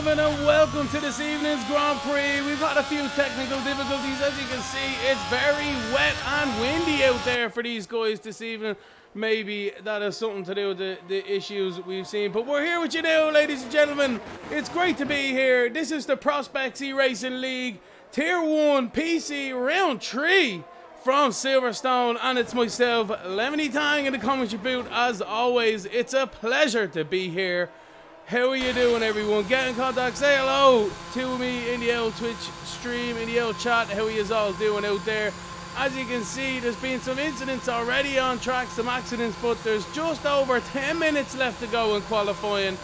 gentlemen, and welcome to this evening's Grand Prix. We've had a few technical difficulties. As you can see, it's very wet and windy out there for these guys this evening. Maybe that has something to do with the issues we've seen. But we're here with you now, ladies and gentlemen. It's great to be here. This is the Prospects eRacing League Tier 1 PC Round 3 from Silverstone. And it's myself, Lemony Tang, in the commentary booth. As always, it's a pleasure to be here. How are you doing, everyone? Get in contact, say hello to me in the old Twitch stream, in the old chat. How are you all doing out there? As you can see, there's been some incidents already on track, some accidents, but there's just over 10 minutes left to go in qualifying,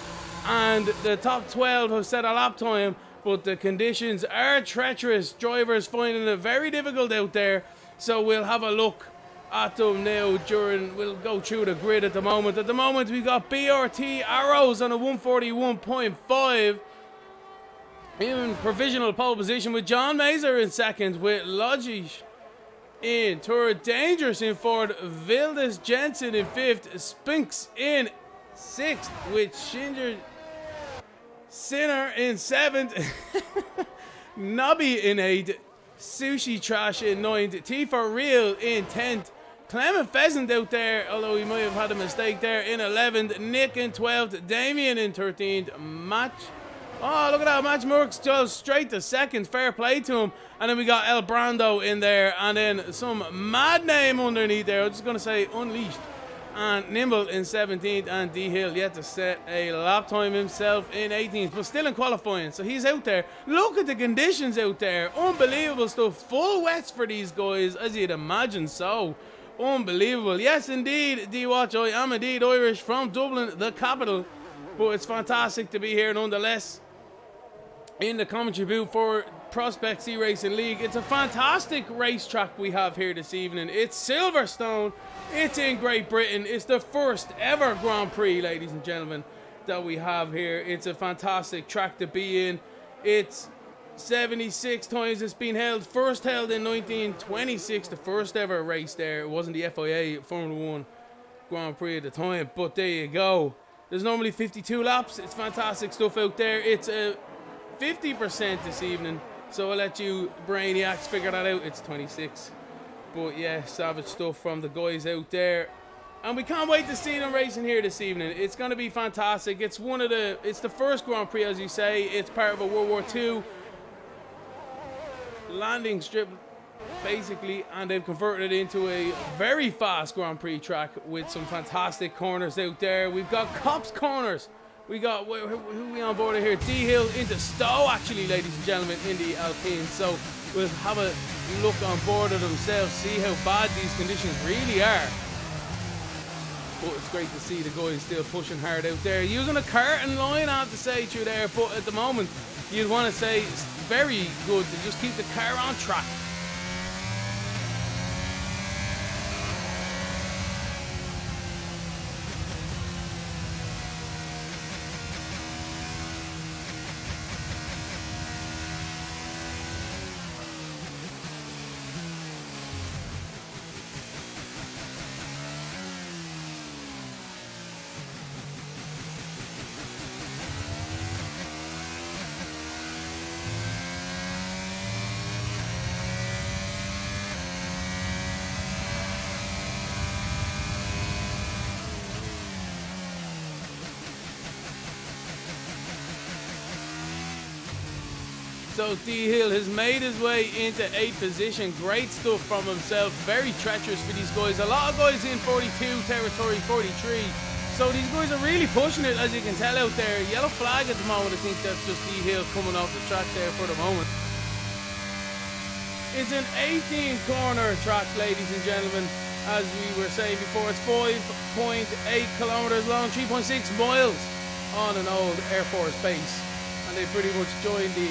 and the top 12 have set a lap time, but the conditions are treacherous. Drivers finding it very difficult out there, so we'll have a look at them now we'll go through the grid at the moment. At the moment, we've got BRT Arrows on a 141.5 in provisional pole position, with John Mazer in second, with Logic in third, Dangerous in fourth, Vildes Jensen in fifth, Spinks in sixth, with Shinger Sinner in seventh, Nobby in eighth, Sushi Trash in ninth, T for Real in 10th, Clement Pheasant out there, although he might have had a mistake there, in 11th, Nick in 12th, Damien in 13th, oh, look at that, Match Merckx just straight to second, fair play to him. And then we got El Brando in there, and then some mad name underneath there, I'm just going to say Unleashed, and Nimble in 17th, and D Hill yet to set a lap time himself in 18th, but still in qualifying, so he's out there. Look at the conditions out there, unbelievable stuff, full wets for these guys, as you'd imagine. So unbelievable. Yes, indeed, D-Watch, I am indeed Irish from Dublin, the capital, but it's fantastic to be here nonetheless in the commentary booth for Prospects eRacing League. It's a fantastic racetrack we have here this evening. It's Silverstone. It's in Great Britain. It's the first ever Grand Prix, ladies and gentlemen, that we have here. It's a fantastic track to be in. It's 76 times it's been held. First held in 1926, the first ever race there. It wasn't the FIA Formula 1 Grand Prix at the time, but there you go. There's normally 52 laps. It's fantastic stuff out there. It's a 50% this evening, so I'll let you brainiacs figure that out. It's 26, but yeah, savage stuff from the guys out there, and we can't wait to see them racing here this evening. It's going to be fantastic. It's the first Grand Prix, as you say. It's part of a World War II landing strip basically, and they've converted it into a very fast Grand Prix track with some fantastic corners out there. We've got Cops corners. We got, who we on board here? D-Hill into Stowe, actually, ladies and gentlemen, in the Alpine. So we'll have a look on board of themselves, see how bad these conditions really are. But it's great to see the guys still pushing hard out there. Using a carton line, I have to say, through there. But at the moment, you'd want to say it's very good to just keep the car on track. So D-Hill has made his way into 8th position. Great stuff from himself. Very treacherous for these guys. A lot of guys in 42 territory, 43. So these guys are really pushing it, as you can tell out there. Yellow flag at the moment. I think that's just D-Hill coming off the track there for the moment. It's an 18 corner track, ladies and gentlemen. As we were saying before, it's 5.8 kilometers long, 3.6 miles on an old Air Force base. And they pretty much joined the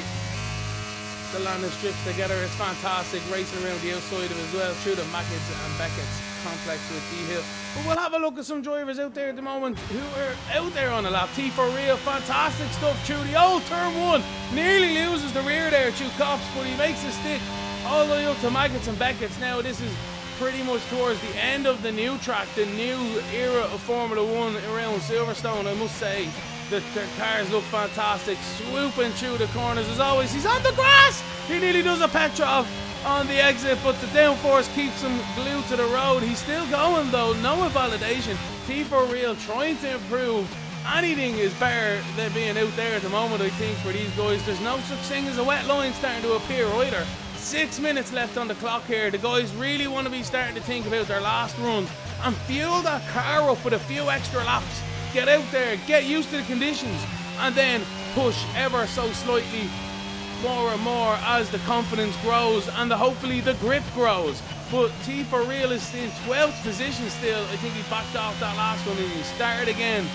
landing strips together. It's fantastic, racing around the outside of it as well, through the Mackett's and Beckett's complex with D-Hill. But we'll have a look at some drivers out there at the moment who are out there on the lap. T for Real, fantastic stuff through the old turn one. Nearly loses the rear there through Cops, but he makes a stick all the way up to Mackett's and Beckett's. Now this is pretty much towards the end of the new track, the new era of Formula 1 around Silverstone, I must say. The cars look fantastic, swooping through the corners as always. He's on the grass! He nearly does a Petrov on the exit, but the downforce keeps him glued to the road. He's still going though, no invalidation. T4Real trying to improve. Anything is better than being out there at the moment, I think, for these guys. There's no such thing as a wet line starting to appear either. 6 minutes left on the clock here. The guys really want to be starting to think about their last runs and fuel that car up with a few extra laps. Get out there, get used to the conditions, and then push ever so slightly more and more as the confidence grows and hopefully the grip grows. But T4Real is in 12th position still. I think he backed off that last one and he started again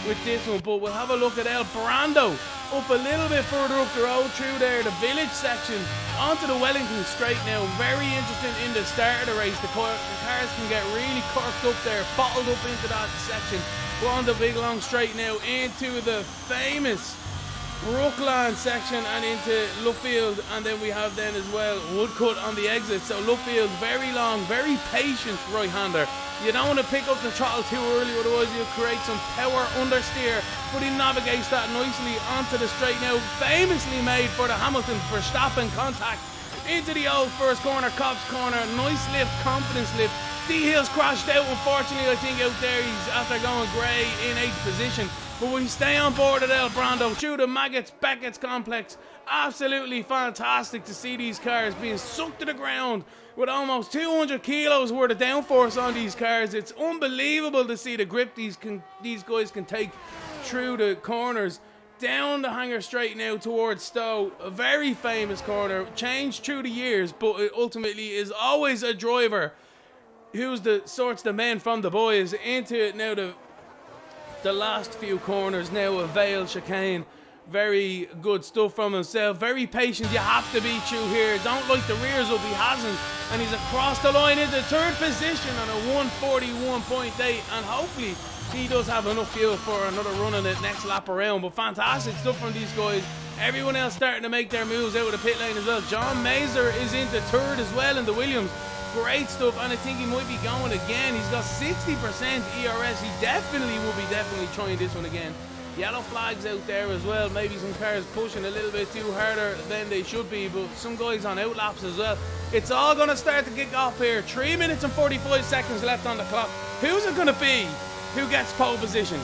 with this one. But we'll have a look at El Brando up a little bit further up the road through there, the village section, onto the Wellington straight now. Very interesting in the start of the race. The cars can get really corked up there, bottled up into that section. We're on the big long straight now into the famous Brookland section and into Luffield, and then we have then as well Woodcut on the exit. So Luffield, very long, very patient right-hander. You don't want to pick up the throttle too early, otherwise you'll create some power understeer, but he navigates that nicely onto the straight now, famously made for the Hamilton Verstappen contact into the old first corner, Cobb's corner. Nice lift, confidence lift. D-Hill's crashed out, unfortunately, I think out there. He's after going grey in 8th position. But we stay on board at El Brando through the Beckett's complex. Absolutely fantastic to see these cars being sucked to the ground with almost 200 kilos worth of downforce on these cars. It's unbelievable to see the grip these guys can take through the corners. Down the hangar straight now towards Stowe. A very famous corner, changed through the years, but it ultimately is always a driver who's sorts the men from the boys into it now. The last few corners now, a Vale chicane. Very good stuff from himself. Very patient. You have to be through here. Don't like the rears up. He hasn't. And he's across the line into 3rd position on a 141.8. And hopefully he does have enough fuel for another run in the next lap around. But fantastic stuff from these guys. Everyone else starting to make their moves out of the pit lane as well. John Mazer is into 3rd as well in the Williams. Great stuff, and I think he might be going again. He's got 60% ERS. He definitely will be trying this one again. Yellow flags out there as well. Maybe some cars pushing a little bit too harder than they should be, but some guys on outlaps as well. It's all going to start to kick off here. 3 minutes and 45 seconds left on the clock. Who's it going to be who gets pole position?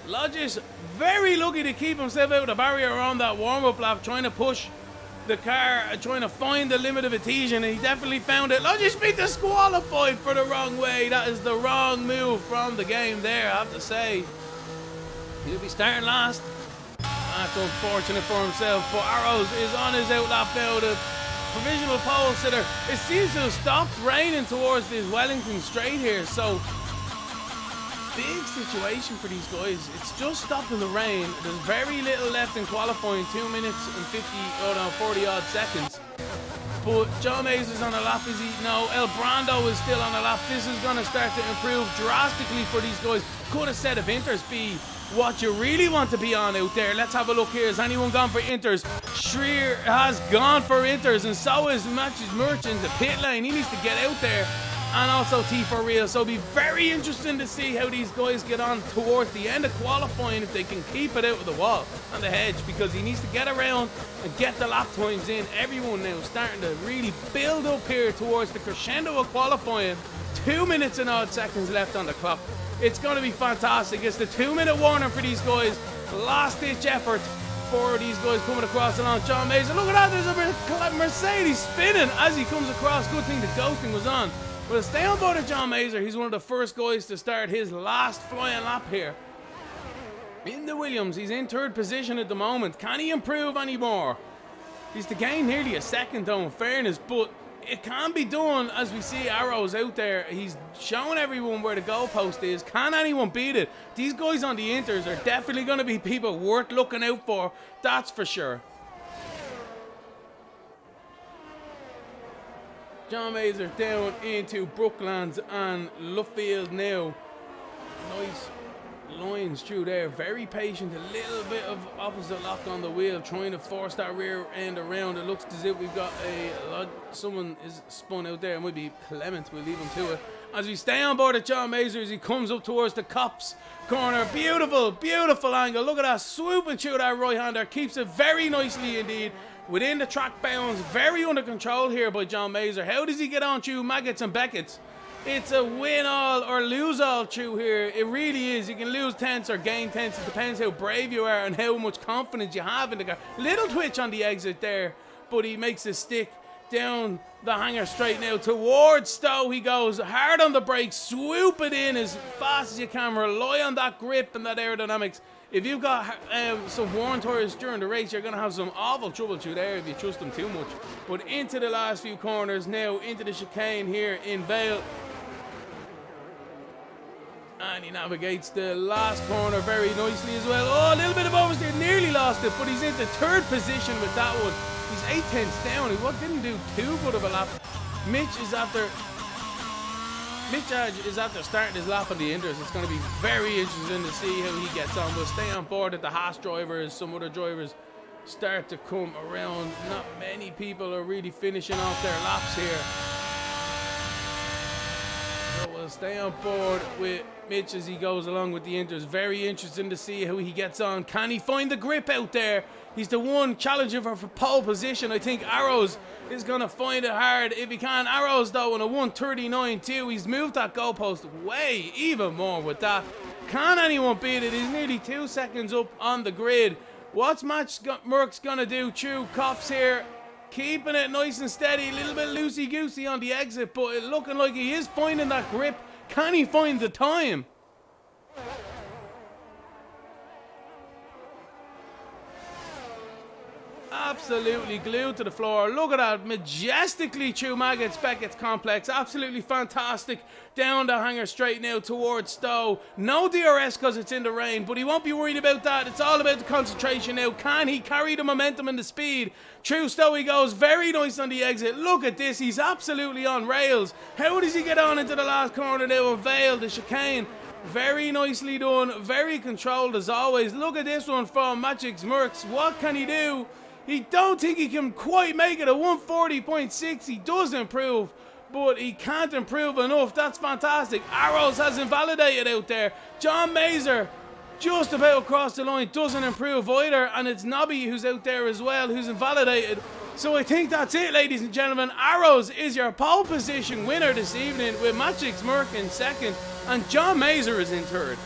Lodge's very lucky to keep himself out of the barrier on that warm-up lap, trying to push the car, trying to find the limit of adhesion, and he definitely found it. Lodge's been disqualified for the wrong way. That is the wrong move from the game there, I have to say. He'll be starting last. That's unfortunate for himself, but Arrows is on his outlap now. The provisional pole sitter. It seems to have stopped raining towards this Wellington straight here, so big situation for these guys. It's just stopping the rain. There's very little left in qualifying, 2 minutes and 40 odd seconds. But John Mays is on a lap, is he? No, El Brando is still on a lap. This is going to start to improve drastically for these guys. Could a set of inters be what you really want to be on out there? Let's have a look here. Has anyone gone for inters? Schreier has gone for inters, and so is Matches Merchant, the pit lane. He needs to get out there. And also T4Real, so it'll be very interesting to see how these guys get on towards the end of qualifying, if they can keep it out of the wall and the hedge, because he needs to get around and get the lap times in. Everyone now starting to really build up here towards the crescendo of qualifying. 2 minutes and odd seconds left on the clock. It's going to be fantastic. It's the 2-minute warning for these guys. Last ditch effort for these guys coming across along John Mason. Look at that, there's a Mercedes spinning as he comes across. Good thing the ghosting was on. Well, stay on board with John Mazer. He's one of the first guys to start his last flying lap here in the Williams. He's in 3rd position at the moment. Can he improve any more? He's to gain nearly a second though, in fairness, but it can be done. As we see Arrows out there, he's showing everyone where the goalpost is. Can anyone beat it? These guys on the inters are definitely going to be people worth looking out for, that's for sure. John Mazer down into Brooklands and Luffield now. Nice lines through there. Very patient. A little bit of opposite lock on the wheel, trying to force that rear end around. It looks as if we've got someone is spun out there. It might be Clement. We'll leave him to it. As we stay on board at John Mazur as he comes up towards the Cops corner. Beautiful, beautiful angle. Look at that, swooping through that right-hander. Keeps it very nicely indeed. Within the track bounds, very under control here by John Mazur. How does he get on through Maggots and Beckett's? It's a win all or lose all through here. It really is. You can lose tenths or gain tenths. It depends how brave you are and how much confidence you have in the car. Little twitch on the exit there, but he makes a stick down the hanger straight now towards Stowe. He goes hard on the brakes, swoop it in as fast as you can, rely on that grip and that aerodynamics. If you've got some worn tires during the race, you're going to have some awful trouble through there if you trust them too much. But into the last few corners now, into the chicane here in Vale. And he navigates the last corner very nicely as well. Oh, a little bit of oversteer, nearly lost it, but he's into third position with that one. He's 8 tenths down. He didn't do too good of a lap. Mitch is after starting his lap on the Inders. It's going to be very interesting to see how he gets on. We'll stay on board at the Haas driver as some other drivers start to come around. Not many people are really finishing off their laps here. So we'll stay on board with Mitch as he goes along with the Inters. Very interesting to see how he gets on. Can he find the grip out there? He's the one challenging for pole position. I think Arrows is going to find it hard if he can. Arrows, though, in a 1:39.2. He's moved that goalpost way even more with that. Can anyone beat it? He's nearly 2 seconds up on the grid. What's Merckx going to do? True Cops here. Keeping it nice and steady. A little bit loosey-goosey on the exit, but it looking like he is finding that grip. Can he find the time? Absolutely glued to the floor. Look at that, majestically through Maggots Beckett's complex. Absolutely fantastic. Down the hanger straight now towards Stowe. No DRS because it's in the rain, but he won't be worried about that. It's all about the concentration now. Can he carry the momentum and the speed? Through Stowe he goes. Very nice on the exit. Look at this. He's absolutely on rails. How does he get on into the last corner now of Vale, the chicane? Very nicely done. Very controlled as always. Look at this one from Magic's Merckx. What can he do? He don't think he can quite make it a 140.6. He does improve, but he can't improve enough. That's fantastic. Arrows has invalidated out there. John Mazur just about across the line, doesn't improve either, and it's Nobby who's out there as well, who's invalidated. So I think that's it, ladies and gentlemen. Arrows is your pole position winner this evening, with Magic's Merck in second, and John Mazur is in third.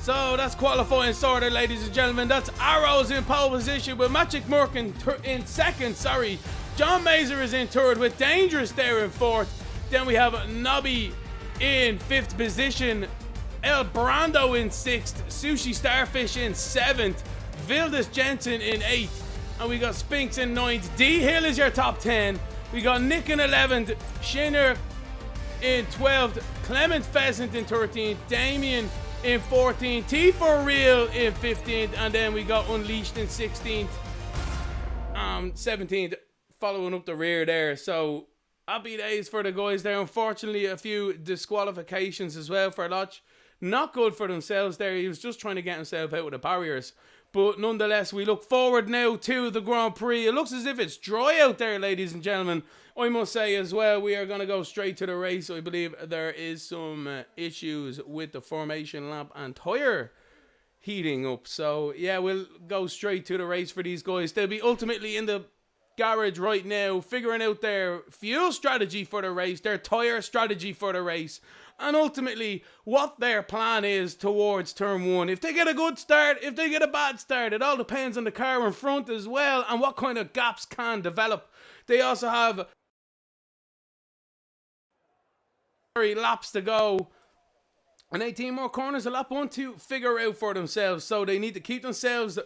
So that's qualifying sorted, ladies and gentlemen. That's Arrows in pole position with Magic Merck in second. John Mazur is in third with Dangerous there in fourth. Then we have Nobby in fifth position. El Brando in sixth. Sushi Starfish in seventh. Vildas Jensen in eighth. And we got Spinks in ninth. D Hill is your top 10. We got Nick in 11th. Shinner in 12th. Clement Pheasant in 13th. Damien in 14th, T for Real in 15th, and then we got Unleashed in 16th, 17th, following up the rear there. So happy days for the guys there. Unfortunately, a few disqualifications as well for Lodge. Not good for themselves there. He was just trying to get himself out of the barriers. But nonetheless, we look forward now to the Grand Prix. It looks as if it's dry out there, ladies and gentlemen. I must say as well, we are going to go straight to the race. I believe there is some issues with the formation lap and tyre heating up. So yeah, we'll go straight to the race for these guys. They'll be ultimately in the garage right now, figuring out their fuel strategy for the race, their tyre strategy for the race, and ultimately what their plan is towards turn 1. If they get a good start, if they get a bad start, it all depends on the car in front as well, and what kind of gaps can develop. They also have laps to go and 18 more corners, a lap 1 to figure out for themselves. So they need to keep themselves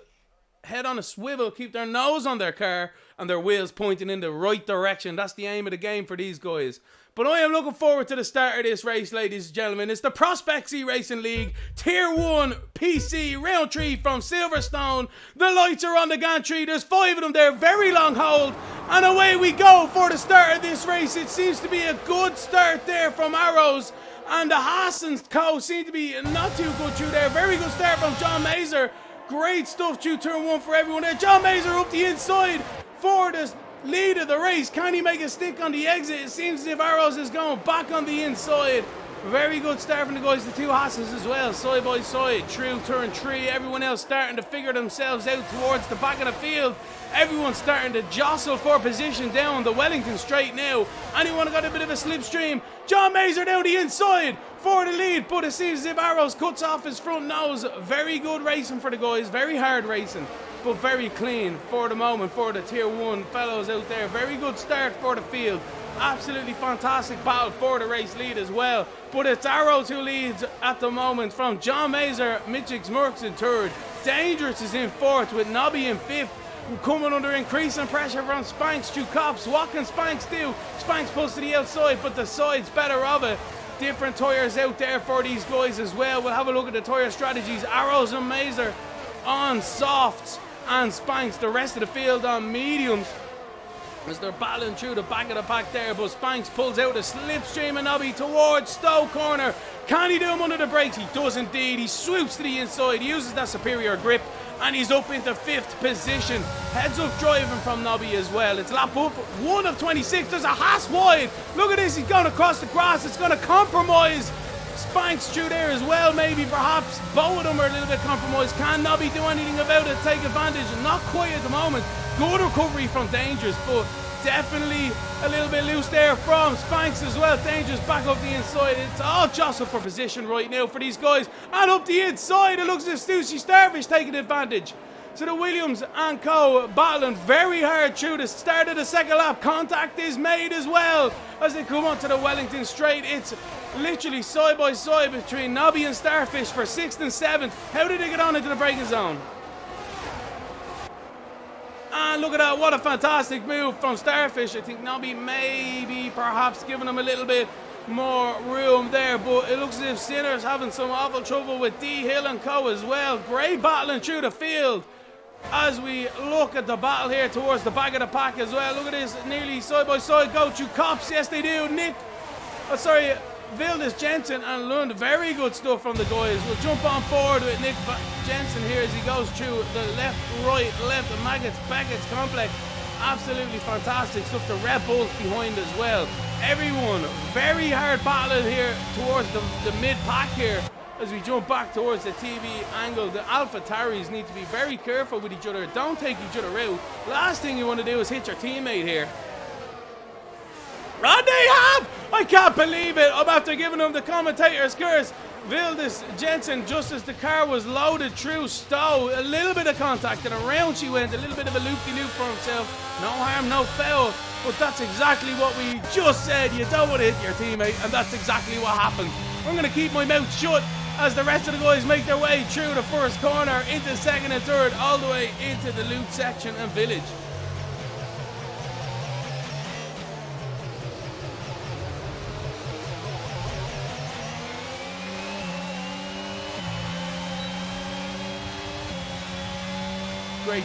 head on a swivel, keep their nose on their car and their wheels pointing in the right direction. That's the aim of the game for these guys. But I am looking forward to the start of this race, ladies and gentlemen. It's the Prospects eRacing League Tier 1 PC Round 3 from Silverstone. The lights are on the gantry. There's 5 of them there, very long hold. And away we go for the start of this race. It seems to be a good start there from Arrows. And the Haas and Co seem to be not too good through there. Very good start from John Mazer. Great stuff through turn 1 for everyone there. John Mazer up the inside for the lead of the race. Can he make a stick on the exit? It seems as if Arrows is going back on the inside. Very good start from the guys, the two Haasses as well, side by side through turn 3. Everyone else starting to figure themselves out towards the back of the field. Everyone's starting to jostle for position down the Wellington straight now. Anyone got a bit of a slipstream? John Mazer down the inside for the lead, but it seems as if Arrows cuts off his front nose. Very good racing for the guys, very hard racing, but very clean for the moment for the Tier 1 fellows out there. Very good start for the field. Absolutely fantastic battle for the race lead as well. But it's Arrows who leads at the moment from John Mazer, Mitchix Merckx in 3rd. Dangerous is in 4th with Nobby in 5th. Coming under increasing pressure from Spanks to Cops. What can Spanks do? Spanks pulls to the outside, but the side's better of it. Different tyres out there for these guys as well. We'll have a look at the tyre strategies. Arrows and Mazer on softs, and Spanks, the rest of the field on mediums, as they're battling through the back of the pack there. But Spanks pulls out a slipstream and Nobby towards Stowe corner. Can he do him under the brakes? He does indeed. He swoops to the inside, uses that superior grip, and he's up into 5th position. Heads up driving from Nobby as well. It's lap up 1 of 26. There's a Haas wide. Look at this. He's going across the grass. It's going to compromise Spanks through there as well. Maybe perhaps both of them are a little bit compromised. Can Nobby do anything about it? Take advantage? Not quite at the moment. Good recovery from Dangerous, but definitely a little bit loose there from Spanks as well. Dangerous back up the inside. It's all jostle for position right now for these guys. And up the inside, it looks as if Stussy Starfish taking advantage. So the Williams and Co battling very hard through the start of the second lap. Contact is made as well as they come onto the Wellington straight. It's literally side by side between Nobby and Starfish for 6th and 7th. How did they get on into the braking zone? And look at that, what a fantastic move from Starfish. I think Nobby maybe perhaps giving him a little bit more room there, but it looks as if Sinner's having some awful trouble with D Hill and Co as well. Great battling through the field as we look at the battle here towards the back of the pack as well. Look at this, nearly side by side go through Cops. Yes they do. Vildes, Jensen and Lund. Very good stuff from the guys. We'll jump on forward with Nick Jensen here as he goes through the left, right, left, the Maggots, Beckett's complex. Absolutely fantastic stuff. The Red Bulls behind as well. Everyone very hard battling here towards the mid-pack here as we jump back towards the TV angle. The AlphaTauris need to be very careful with each other. Don't take each other out. Last thing you want to do is hit your teammate here. And they have! I can't believe it. I'm after giving them the commentator's curse. Vildes Jensen, just as the car was loaded through Stowe, a little bit of contact and around she went, a little bit of a loop-de-loop for himself. No harm, no foul. But that's exactly what we just said. You don't want to hit your teammate, and that's exactly what happened. I'm going to keep my mouth shut as the rest of the guys make their way through the first corner, into second and third, all the way into the loop section and village. Great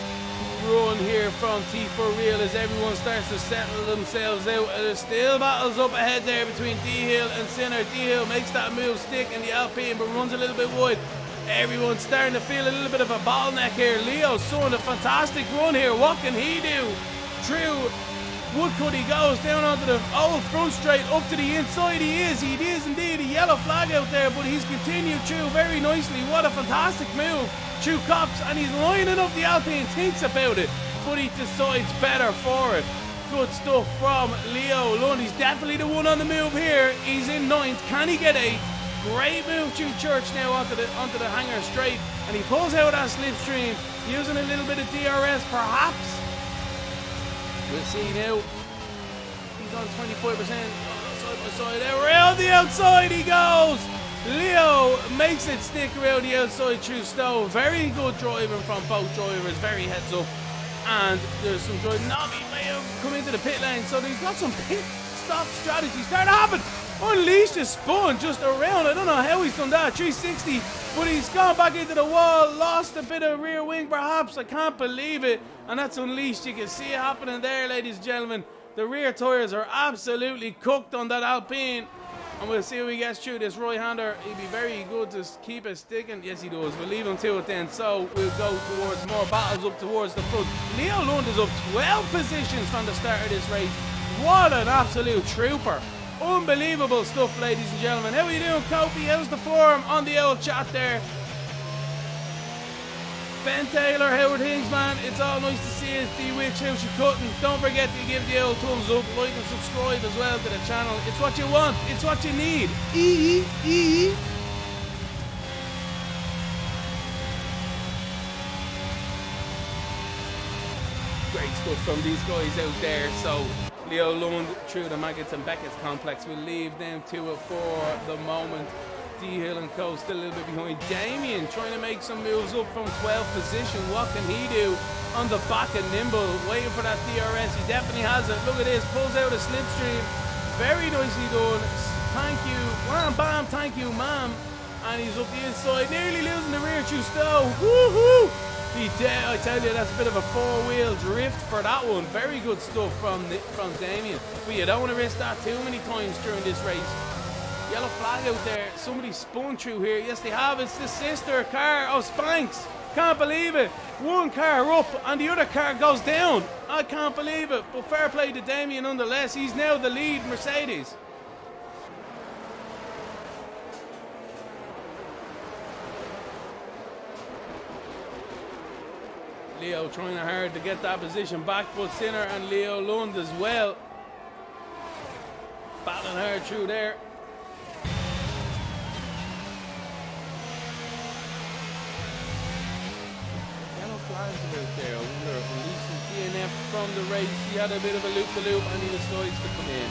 run here from T4 Real as everyone starts to settle themselves out. There's still battles up ahead there between D-Hill and Sinner. D-Hill makes that move stick in the Alpine but runs a little bit wide. Everyone's starting to feel a little bit of a bottleneck here. Leo's showing a fantastic run here. What can he do? Through Woodcut he goes down onto the old front straight, up to the inside he is indeed a yellow flag out there, but he's continued through very nicely. What a fantastic move through Cops, and he's lining up the Alpine, thinks about it, but he decides better for it. Good stuff from Leo Lund. He's definitely the one on the move here. He's in 9th. Can he get 8th? Great move through Church now onto the hanger straight, and he pulls out that slipstream, using a little bit of DRS perhaps. We'll see now. He's on 25%. Side by side. Around the outside he goes. Leo makes it stick around the outside through Stowe. Very good driving from both drivers. Very heads up. And there's some driving. Nobby may have come into the pit lane. So they've got some pit stop strategies. Start to happen. Unleashed his spun just around. I don't know how he's done that. 360. But he's gone back into the wall. Lost a bit of rear wing perhaps. I can't believe it. And that's Unleashed. You can see it happening there, ladies and gentlemen. The rear tyres are absolutely cooked on that Alpine. And we'll see if he gets through this right-hander. He'd be very good to keep it sticking. Yes, he does. We'll leave him to it then. So we'll go towards more battles up towards the front. Leo Lund is up 12 positions from the start of this race. What an absolute trooper. Unbelievable stuff, ladies and gentlemen. How are you doing, Kopi? How's the form on the old chat there? Ben Taylor, how are things, man? It's all nice to see you. D-Witch, how's you cutting? Don't forget to give the old thumbs up, like and subscribe as well to the channel. It's what you want. It's what you need. Great stuff from these guys out there. So Leo Lund through the Maggots and Beckett's complex. We'll leave them to it for the moment. D-Hill and Co still a little bit behind. Damien trying to make some moves up from 12th position. What can he do on the back of Nimble? Waiting for that DRS. He definitely has it. Look at this. Pulls out a slipstream. Very nicely done. Thank you. Wham, bam. Thank you, ma'am. And he's up the inside. Nearly losing the rear to Stowe. Woohoo! I tell you, that's a bit of a four-wheel drift for that one. Very good stuff from Damien. But you don't want to risk that too many times during this race. Yellow flag out there. Somebody spun through here. Yes, they have. It's the sister car of Spanks. Can't believe it. One car up and the other car goes down. I can't believe it. But fair play to Damien nonetheless. He's now the lead Mercedes. Leo trying hard to get that position back, but Sinner and Leo Lund as well. Battling hard through there. Out there. I wonder if releasing DNF from the race. He had a bit of a loop-the-loop and he decides to come in.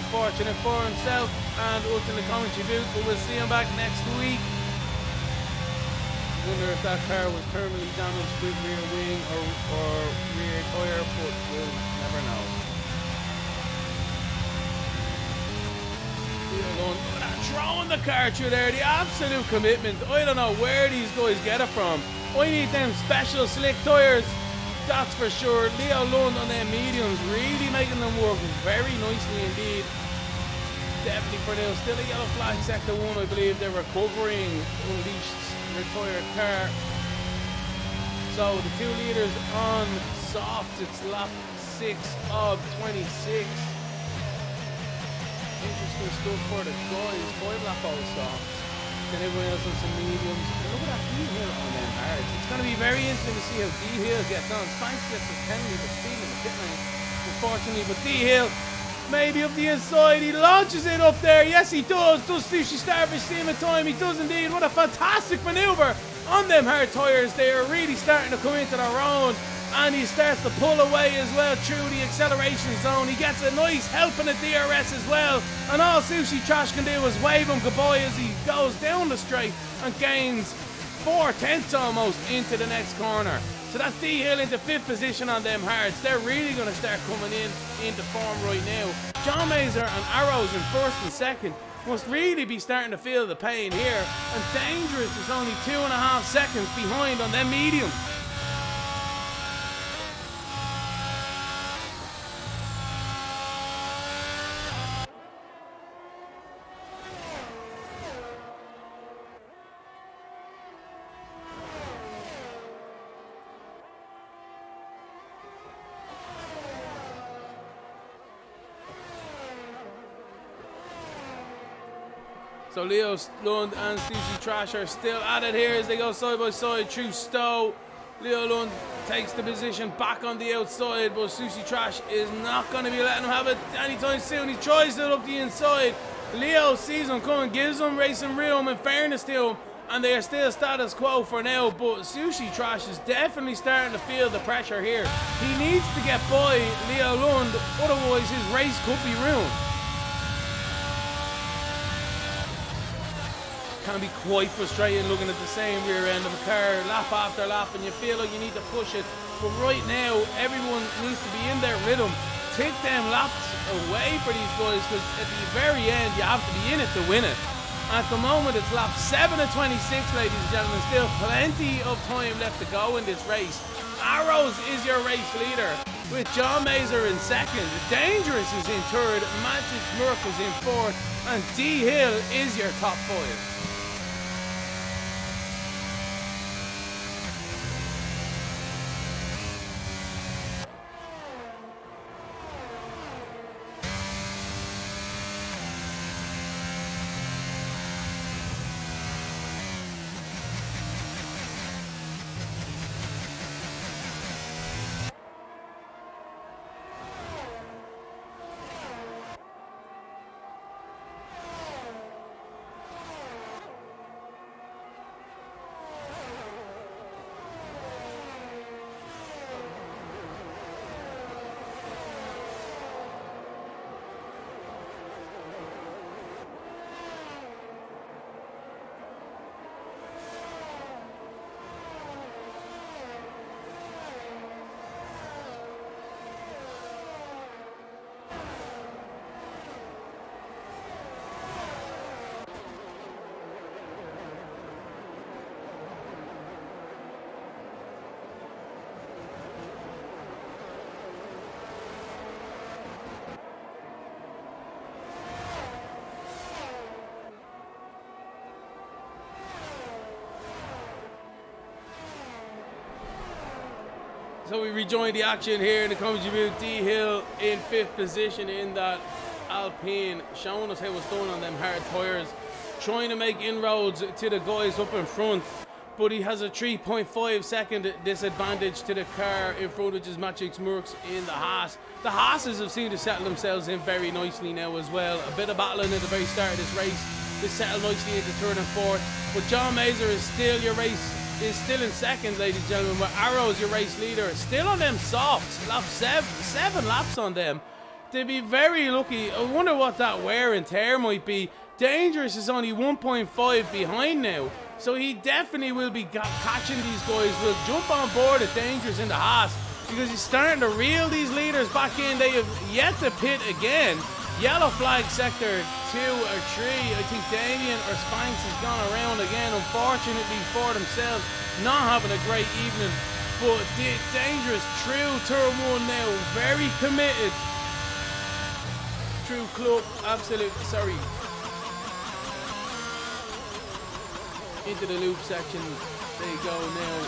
Unfortunate for himself and us in the commentary booth, but we'll see him back next week. I wonder if that car was permanently damaged with rear wing or rear tyre, but we'll never know. Throwing the car through there, the absolute commitment. I don't know where these guys get it from. I need them special slick tyres, that's for sure. Leo Lund on them mediums, really making them work very nicely indeed. Definitely for now. Still a yellow flag, sector 1, I believe. They're recovering Unleashed retired car. So the 2 leaders on soft. It's lap 6 of 26. Interesting stuff for the guys. 5 lap all soft. Then everyone else on some mediums. Look at that D-Hill on them hards. It's going to be very interesting to see how D-Hill gets on. Spanks gets his penalty for speeding the pit lane, unfortunately, but D-Hill maybe up the inside. He launches it up there. Yes, he does. Does Sushi Starfish steam in time? He does indeed. What a fantastic maneuver on them hard tyres. They are really starting to come into their own. And he starts to pull away as well through the acceleration zone. He gets a nice helping at DRS as well. And all Sushi Trash can do is wave him goodbye as he goes down the straight and gains 4/10 almost into the next corner. So that's D-Hill into 5th position on them hards. They're really going to start coming into form right now. John Mazer and Arrows in 1st and 2nd must really be starting to feel the pain here. And Dangerous is only 2.5 seconds behind on them mediums. So Leo Lund and Susie Trash are still at it here as they go side by side through Stowe. Leo Lund takes the position back on the outside, but Susie Trash is not going to be letting him have it anytime soon. He tries it up the inside. Leo sees him coming, gives him racing room in fairness to him, and they are still status quo for now, but Sushi Trash is definitely starting to feel the pressure here. He needs to get by Leo Lund, otherwise his race could be ruined. Can be quite frustrating looking at the same rear end of a car lap after lap, and you feel like you need to push it, but right now everyone needs to be in their rhythm. Take them laps away for these guys, because at the very end you have to be in it to win it. At the moment it's lap 7 of 26, ladies and gentlemen. Still plenty of time left to go in this race. Arrows is your race leader, with John Mazer in second. Dangerous is in third, Magic Murk is in fourth, and D Hill is your top 5. So we rejoin the action here in the Comes Boot. D Hill in 5th position in that Alpine, showing us how it's done on them hard tyres, trying to make inroads to the guys up in front, but he has a 3.5 second disadvantage to the car in front, which is Matrix Murks in the Haas. The Haas's have seemed to settle themselves in very nicely now as well. A bit of battling at the very start of this race. They settle nicely into third and fourth, but John Mazer is still your race. Is still in second, ladies and gentlemen, with Arrows your race leader. Still on them softs, lap 7 laps on them. They'd be very lucky. I wonder what that wear and tear might be. Dangerous is only 1.5 behind now, so he definitely will be catching these guys. Will jump on board at Dangerous in the Haas, because he's starting to reel these leaders back in. They have yet to pit again. Yellow flag sector 2 or 3. I think Damien or Spanks has gone around again, unfortunately for themselves, not having a great evening. But Dangerous through turn 1 now, very committed. Through club, into the loop section they go now.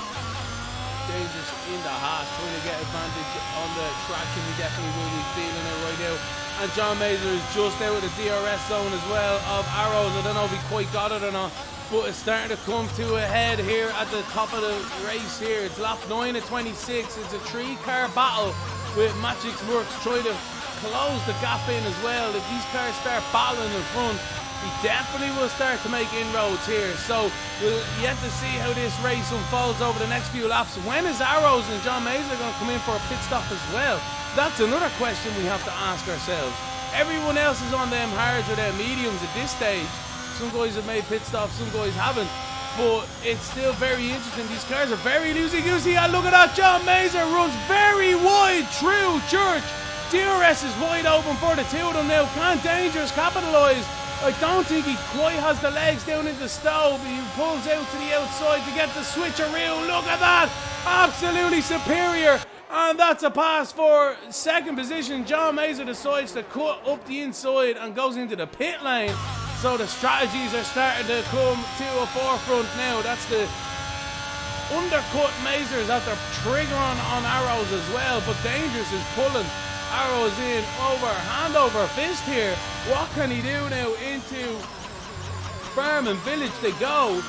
Dangerous in the Haas, trying to get advantage on the traction. He definitely will be feeling it right now. And John Mazer is just out of the DRS zone as well of Arrows. I don't know if he quite got it or not, but it's starting to come to a head here at the top of the race here. It's lap 9 of 26. It's a 3-car battle with Magic Works trying to close the gap in as well. If these cars start battling in front, he definitely will start to make inroads here. So we'll yet to see how this race unfolds over the next few laps. When is Arrows and John Mazer going to come in for a pit stop as well? That's another question we have to ask ourselves. Everyone else is on them hards or them mediums at this stage. Some guys have made pit stops, some guys haven't. But it's still very interesting. These cars are very loosey-goosey. And look at that, John Mazer runs very wide through Church. DRS is wide open for the two of them now. Can Dangerous capitalise? I don't think he quite has the legs down into Stowe, but he pulls out to the outside to get the switcheroo. Look at that! Absolutely superior. And that's a pass for second position. John Mazer decides to cut up the inside and goes into the pit lane. So the strategies are starting to come to a forefront now. That's the undercut Mazers after triggering on Arrows as well. But Dangerous is pulling Arrows in over hand over fist here. What can he do now into farm and village they go.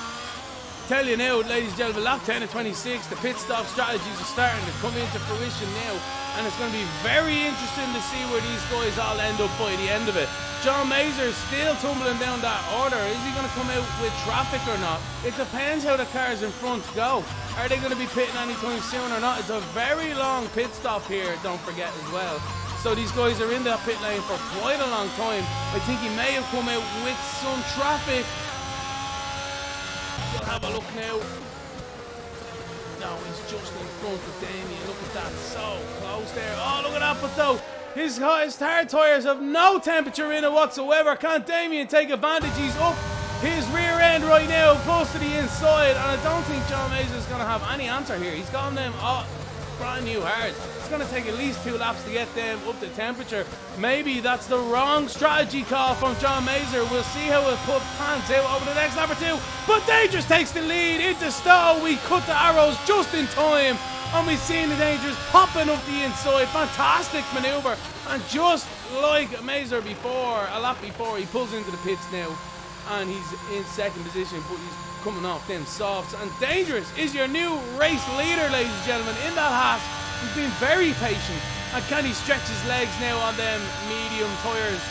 Tell you now, ladies and gentlemen, lap 10 of 26, the pit stop strategies are starting to come into fruition now, and it's going to be very interesting to see where these guys all end up by the end of it. John Mazer still tumbling down that order. Is he going to come out with traffic or not? It depends how the cars in front go. Are they going to be pitting anytime soon or not? It's a very long pit stop here, don't forget as well. So these guys are in that pit lane for quite a long time. I think he may have come out with some traffic. We'll have a look now. No, he's just in front of Damien. Look at that, so close there. Oh, look at that, but though his tire tires have no temperature in it whatsoever. Can't Damien take advantage? He's up his rear end right now, close to the inside, and I don't think John Mazer is going to have any answer here. He's got them brand new hard. It's going to take at least 2 laps to get them up to temperature. Maybe that's the wrong strategy call from John Mazer. We'll see how it pans out over the next lap or 2. But Dangerous takes the lead into Stowe. We cut the arrows just in time, and we've seen the Dangerous popping up the inside. Fantastic maneuver, and just like Mazer before, a lap before, he pulls into the pits now, and he's in second position, but he's coming off them softs. And Dangerous is your new race leader, ladies and gentlemen, in that Haas. He's been very patient, and can he stretch his legs now on them medium tyres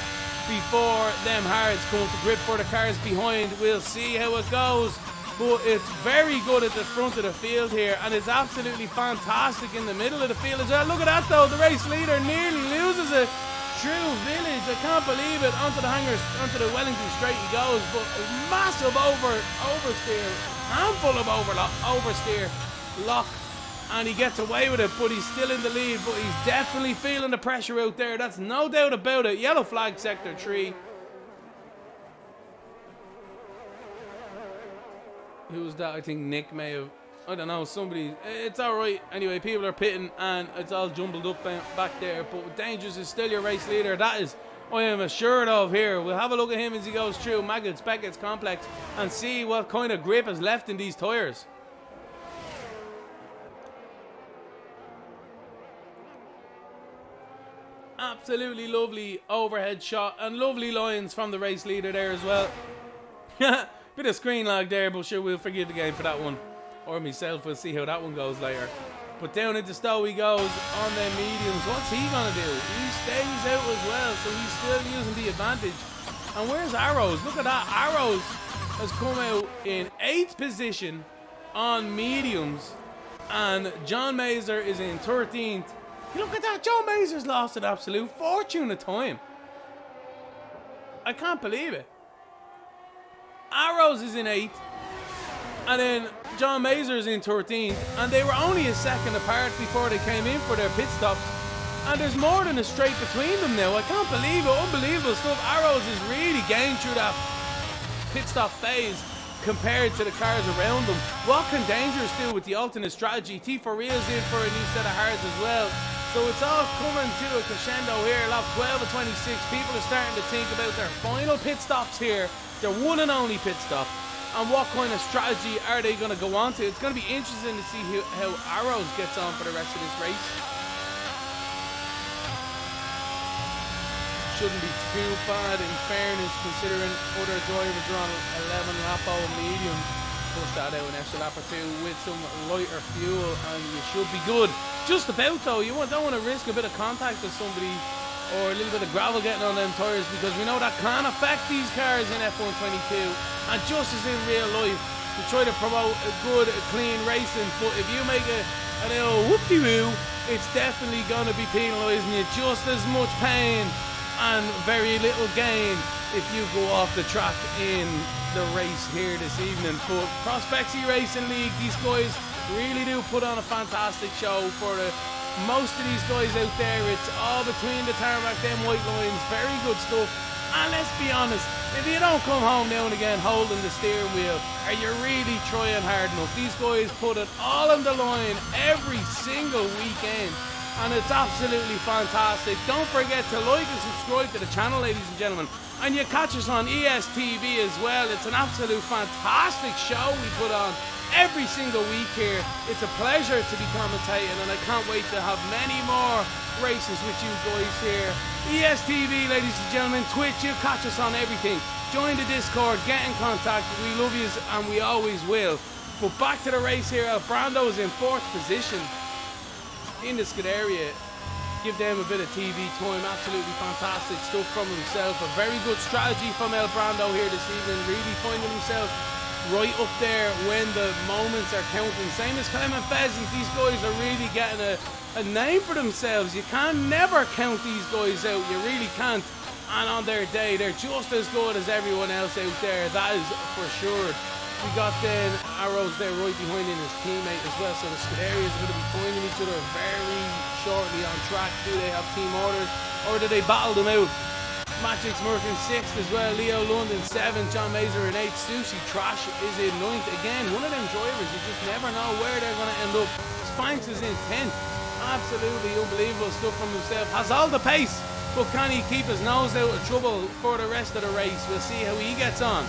before them hards come to grip for the cars behind? We'll see how it goes, but it's very good at the front of the field here, and it's absolutely fantastic in the middle of the field as well. Look at that though, the race leader nearly loses it through village. I can't believe it. Onto the hangers, onto the Wellington straight he goes, but a massive oversteer, handful of oversteer lock, and he gets away with it, but he's still in the lead. But he's definitely feeling the pressure out there, that's no doubt about it. Yellow flag sector 3. Who was that? I think Nick may have, I don't know, somebody. It's alright. Anyway, people are pitting and it's all jumbled up back there, but Dangerous is still your race leader. That is, I am assured of here. We'll have a look at him as he goes through Maggots, Beckett's complex and see what kind of grip is left in these tyres. Absolutely lovely overhead shot and lovely lines from the race leader there as well. Bit of screen lag there, but sure, we'll forgive the game for that one. Or myself, we'll see how that one goes later. But down into Stowe he goes on them mediums. What's he going to do? He stays out as well, so he's still using the advantage. And where's Arrows? Look at that. Arrows has come out in 8th position on mediums. And John Mazer is in 13th. Look at that. John Mazer's lost an absolute fortune of time. I can't believe it. Arrows is in 8th. And then John Mazer is in 13th. And they were only a second apart before they came in for their pit stops. And there's more than a straight between them now. I can't believe it. Unbelievable stuff. Arrows is really gained through that pit stop phase compared to the cars around them. What can Dangerous do with the alternate strategy? T4Real's in for a new set of hards as well. So it's all coming to a crescendo here. Lap 12 of 26. People are starting to think about their final pit stops here. Their one and only pit stop. And what kind of strategy are they going to go on to? It's going to be interesting to see how Arrows gets on for the rest of this race. Shouldn't be too bad in fairness, considering other drivers are on 11 lap old medium. Push that out an extra lap or 2 with some lighter fuel and you should be good. Just about though, you don't want to risk a bit of contact with somebody or a little bit of gravel getting on them tyres, because we know that can affect these cars in F1 22. And just as in real life, we try to promote a good, clean racing, but if you make a little whoop-de-woo, it's definitely going to be penalising you just as much pain and very little gain if you go off the track in the race here this evening. But Prospects eRacing League, these guys really do put on a fantastic show for most of these guys out there. It's all between the tarmac, them white lines, very good stuff. And let's be honest, if you don't come home now and again holding the steering wheel, are you really trying hard enough? These guys put it all on the line every single weekend, and it's absolutely fantastic. Don't forget to like and subscribe to the channel, ladies and gentlemen. And you catch us on ESTV as well. It's an absolute fantastic show we put on every single week here. It's a pleasure to be commentating, and I can't wait to have many more races with you guys here. ESTV, ladies and gentlemen, Twitch, you catch us on everything. join the Discord, get in contact. We love you and we always will. But back to the race here. Brando is in 4th position in the Scuderia. Give them a bit of TV time. Absolutely fantastic stuff from himself. A very good strategy from El Brando here this evening. Really finding himself right up there when the moments are counting. Same as Clement Pheasant. These guys are really getting a name for themselves. You can never count these guys out. You really can't. And on their day, they're just as good as everyone else out there. That is for sure. We got then Arrows there right behind in his teammate as well. So the Scuderia is going to be finding each other very shortly on track. Do they have team orders or do they battle them out? Matrix Merc in 6th as well. Leo Lund in 7th. John Mazer in 8th. Sushi Trash is in 9th. Again, one of them drivers, you just never know where they're going to end up. Spanks is in 10th. Absolutely unbelievable stuff from himself. Has all the pace, but can he keep his nose out of trouble for the rest of the race? We'll see how he gets on.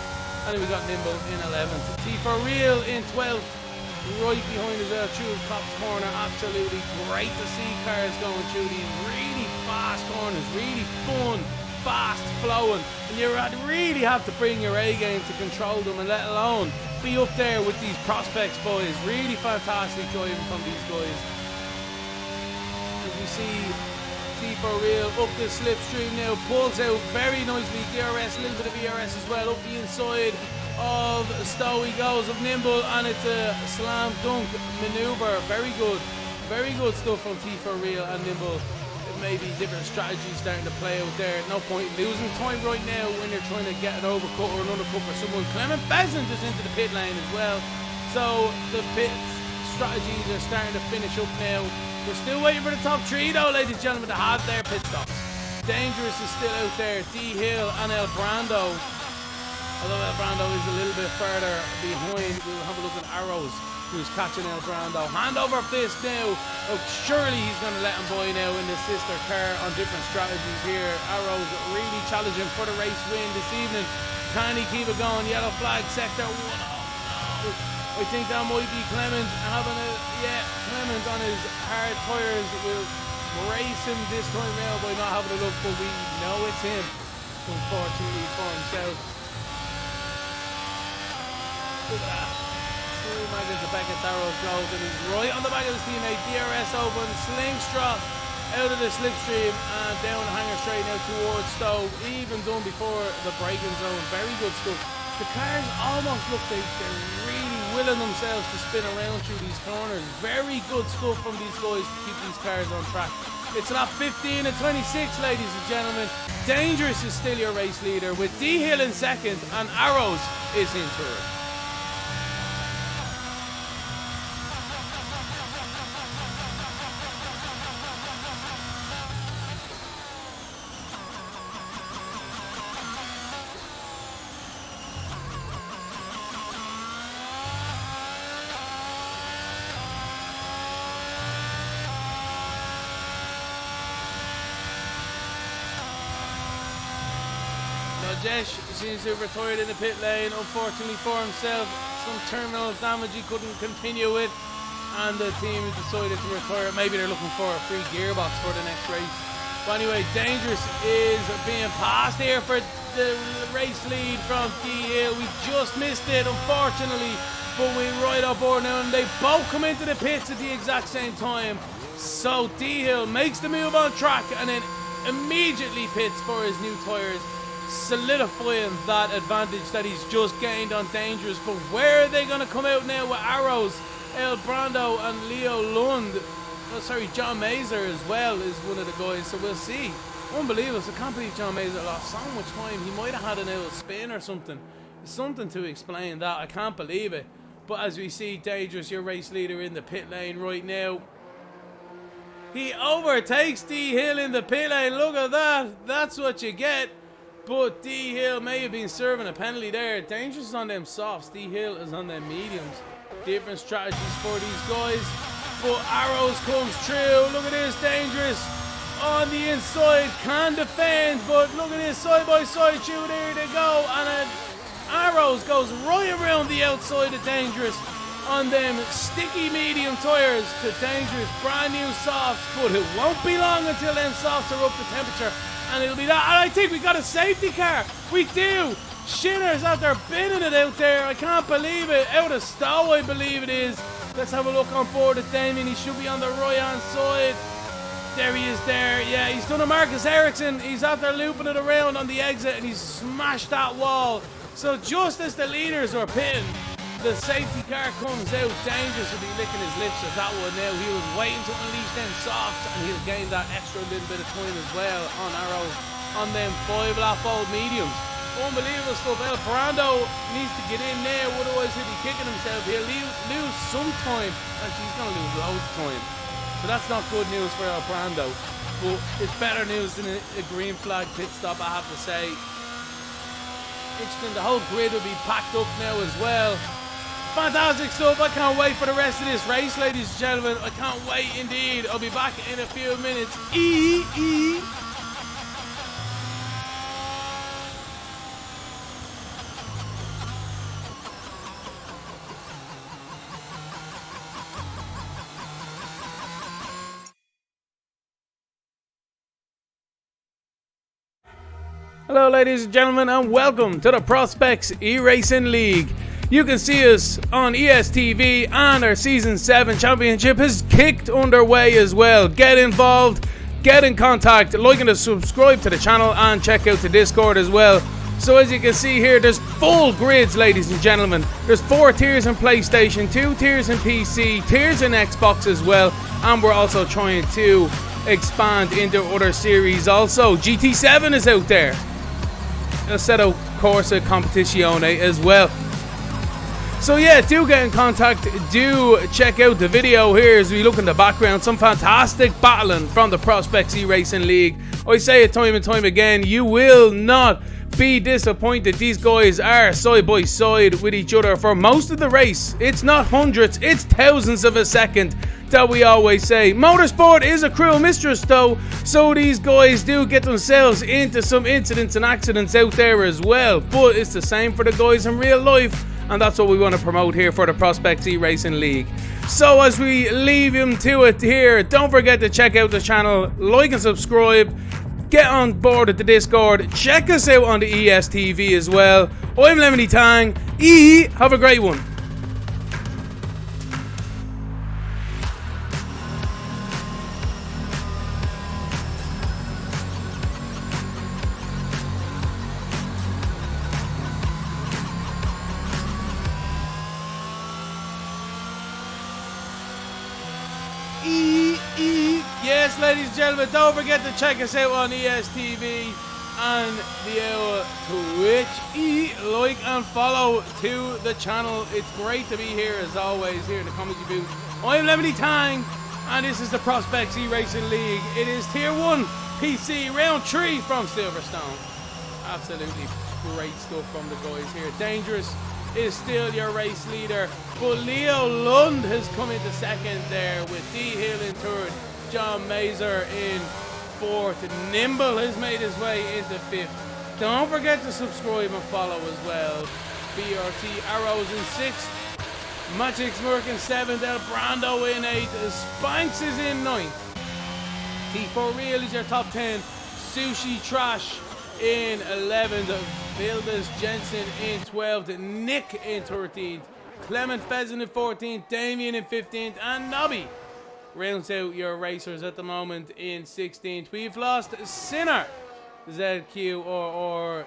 And then we got Nimble in 11th. T for Real in 12th. Right behind as well, through Cops Corner. Absolutely great to see cars going through these really fast corners. Really fun, fast flowing. And you really have to bring your A game to control them, and let alone be up there with these prospects, boys. Really fantastic driving from these guys. As we see T for Real up the slipstream now, pulls out very nicely. DRS, a little bit of ERS as well, up the inside of Stowe he goes of Nimble, and it's a slam dunk maneuver. Very good stuff from T for Real and Nimble. Maybe different strategies starting to play out there. No point losing time right now when you're trying to get an overcut or an undercut for someone. Clement Pheasant is into the pit lane as well, so the pit strategies are starting to finish up now. We're still waiting for the top 3 though, ladies and gentlemen, to have their pit stops. Dangerous is still out there, D Hill and El Brando. Although El Brando is a little bit further behind, we'll have a look at Arrows, who's catching El Brando. Hand over fist now. Oh, surely he's going to let him by now in the sister car on different strategies here. Arrows really challenging for the race win this evening. Can he keep it going? Yellow flag sector. Oh, no. I think that might be Clement having Clement on his hard tyres will race him this time round by not having a look, but we know it's him, unfortunately for himself. Look at that. 2 Magnus the back of Darrow's goals, and he's right on the back of his teammate. DRS open, slingshot out of the slipstream and down the hanger straight now towards Stowe. Even done before the braking zone. Very good stuff. The cars almost look like they're really willing themselves to spin around through these corners. Very good stuff from these guys to keep these cars on track. It's lap 15 and 26, ladies and gentlemen. Dangerous is still your race leader with D Hill in 2nd and Arrows is in 3rd. Jesh seems to have retired in the pit lane, unfortunately for himself. Some terminal damage he couldn't continue with, and the team decided to retire. Maybe they're looking for a free gearbox for the next race. But anyway, Dangerous is being passed here for the race lead from D Hill. We just missed it, unfortunately, but we're right on board now, and they both come into the pits at the exact same time. So D Hill makes the move on track and then immediately pits for his new tyres, solidifying that advantage that he's just gained on Dangerous. But where are they going to come out now with Arrows? El Brando and Leo Lund. Oh, sorry, John Mazer as well is one of the guys, so we'll see. Unbelievable. I can't believe John Mazer lost so much time. He might have had an out spin or something. Something to explain that. I can't believe it. But as we see, Dangerous, your race leader in the pit lane right now. He overtakes D Hill in the pit lane. Look at that. That's what you get. But D Hill may have been serving a penalty there. Dangerous is on them softs. D Hill is on them mediums. Different strategies for these guys. But Arrows comes through. Look at this, Dangerous on the inside, can defend, but look at this side by side shoot. Here they go, and Arrows goes right around the outside of Dangerous on them sticky medium tyres to Dangerous, brand new softs, but it won't be long until them softs are up to temperature, and it'll be that. And I think we got a safety car. We do. Shinner's out there binning it out there. I can't believe it. Out of Stowe, I believe it is. Let's have a look on board at Damien. He should be on the right-hand side. There he is there. Yeah, he's done a Marcus Ericsson. He's out there looping it around on the exit, and he's smashed that wall. So just as the leaders are pitting, the safety car comes out. Dangerous will be licking his lips at that one now. He was waiting to unleash them softs, and he'll gain that extra little bit of time as well on arrows on them 5-lap-old mediums. Unbelievable stuff. El Brando needs to get in now, otherwise he'll be kicking himself. He'll lose some time. Actually, he's going to lose loads of time. So that's not good news for El Brando. But it's better news than a green flag pit stop, I have to say. Interesting, the whole grid will be packed up now as well. Fantastic stuff. I can't wait for the rest of this race, ladies and gentlemen. I can't wait indeed. I'll be back in a few minutes. Hello ladies and gentlemen, and welcome to the Prospects eRacing League. You can see us on ESTV, and our Season 7 Championship has kicked underway as well. Get involved, get in contact, like and subscribe to the channel, and check out the Discord as well. So as you can see here, there's full grids, ladies and gentlemen. There's 4 tiers in PlayStation, 2 tiers in PC, tiers in Xbox as well, and we're also trying to expand into other series also. GT7 is out there. Assetto Corsa Competizione as well. So yeah, do get in contact, do check out the video here as we look in the background. Some fantastic battling from the Prospects eRacing League. I say it time and time again, you will not be disappointed. These guys are side by side with each other for most of the race. It's not hundreds, it's thousands of a second that we always say. Motorsport is a cruel mistress though, so these guys do get themselves into some incidents and accidents out there as well, but it's the same for the guys in real life, and that's what we want to promote here for the Prospects eRacing League. So as we leave him to it here, don't forget to check out the channel, like and subscribe, get on board at the Discord, check us out on the ESTV as well. I'm Lemony Tang, have a great one. Yes, ladies and gentlemen, don't forget to check us out on ESTV and the Twitch. Like and follow to the channel. It's great to be here as always here in the comedy booth. I'm Lemony Tang, and this is the Prospects eRacing League. It is Tier 1 PC Round 3 from Silverstone. Absolutely great stuff from the guys here. Dangerous is still your race leader, but Leo Lund has come into second there with D Hill in third, John Mazer in fourth, Nimble has made his way into fifth. Don't forget to subscribe and follow as well. BRT Arrows in sixth, Magic's Merc in seventh, El Brando in eighth, Spanks is in ninth. T4 Real is your top 10, Sushi Trash in 11th, Vildas Jensen in 12th, Nick in 13th, Clement Pheasant in 14th, Damien in 15th, and Nobby rounds out your racers at the moment in 16th. We've lost Sinner, ZQ or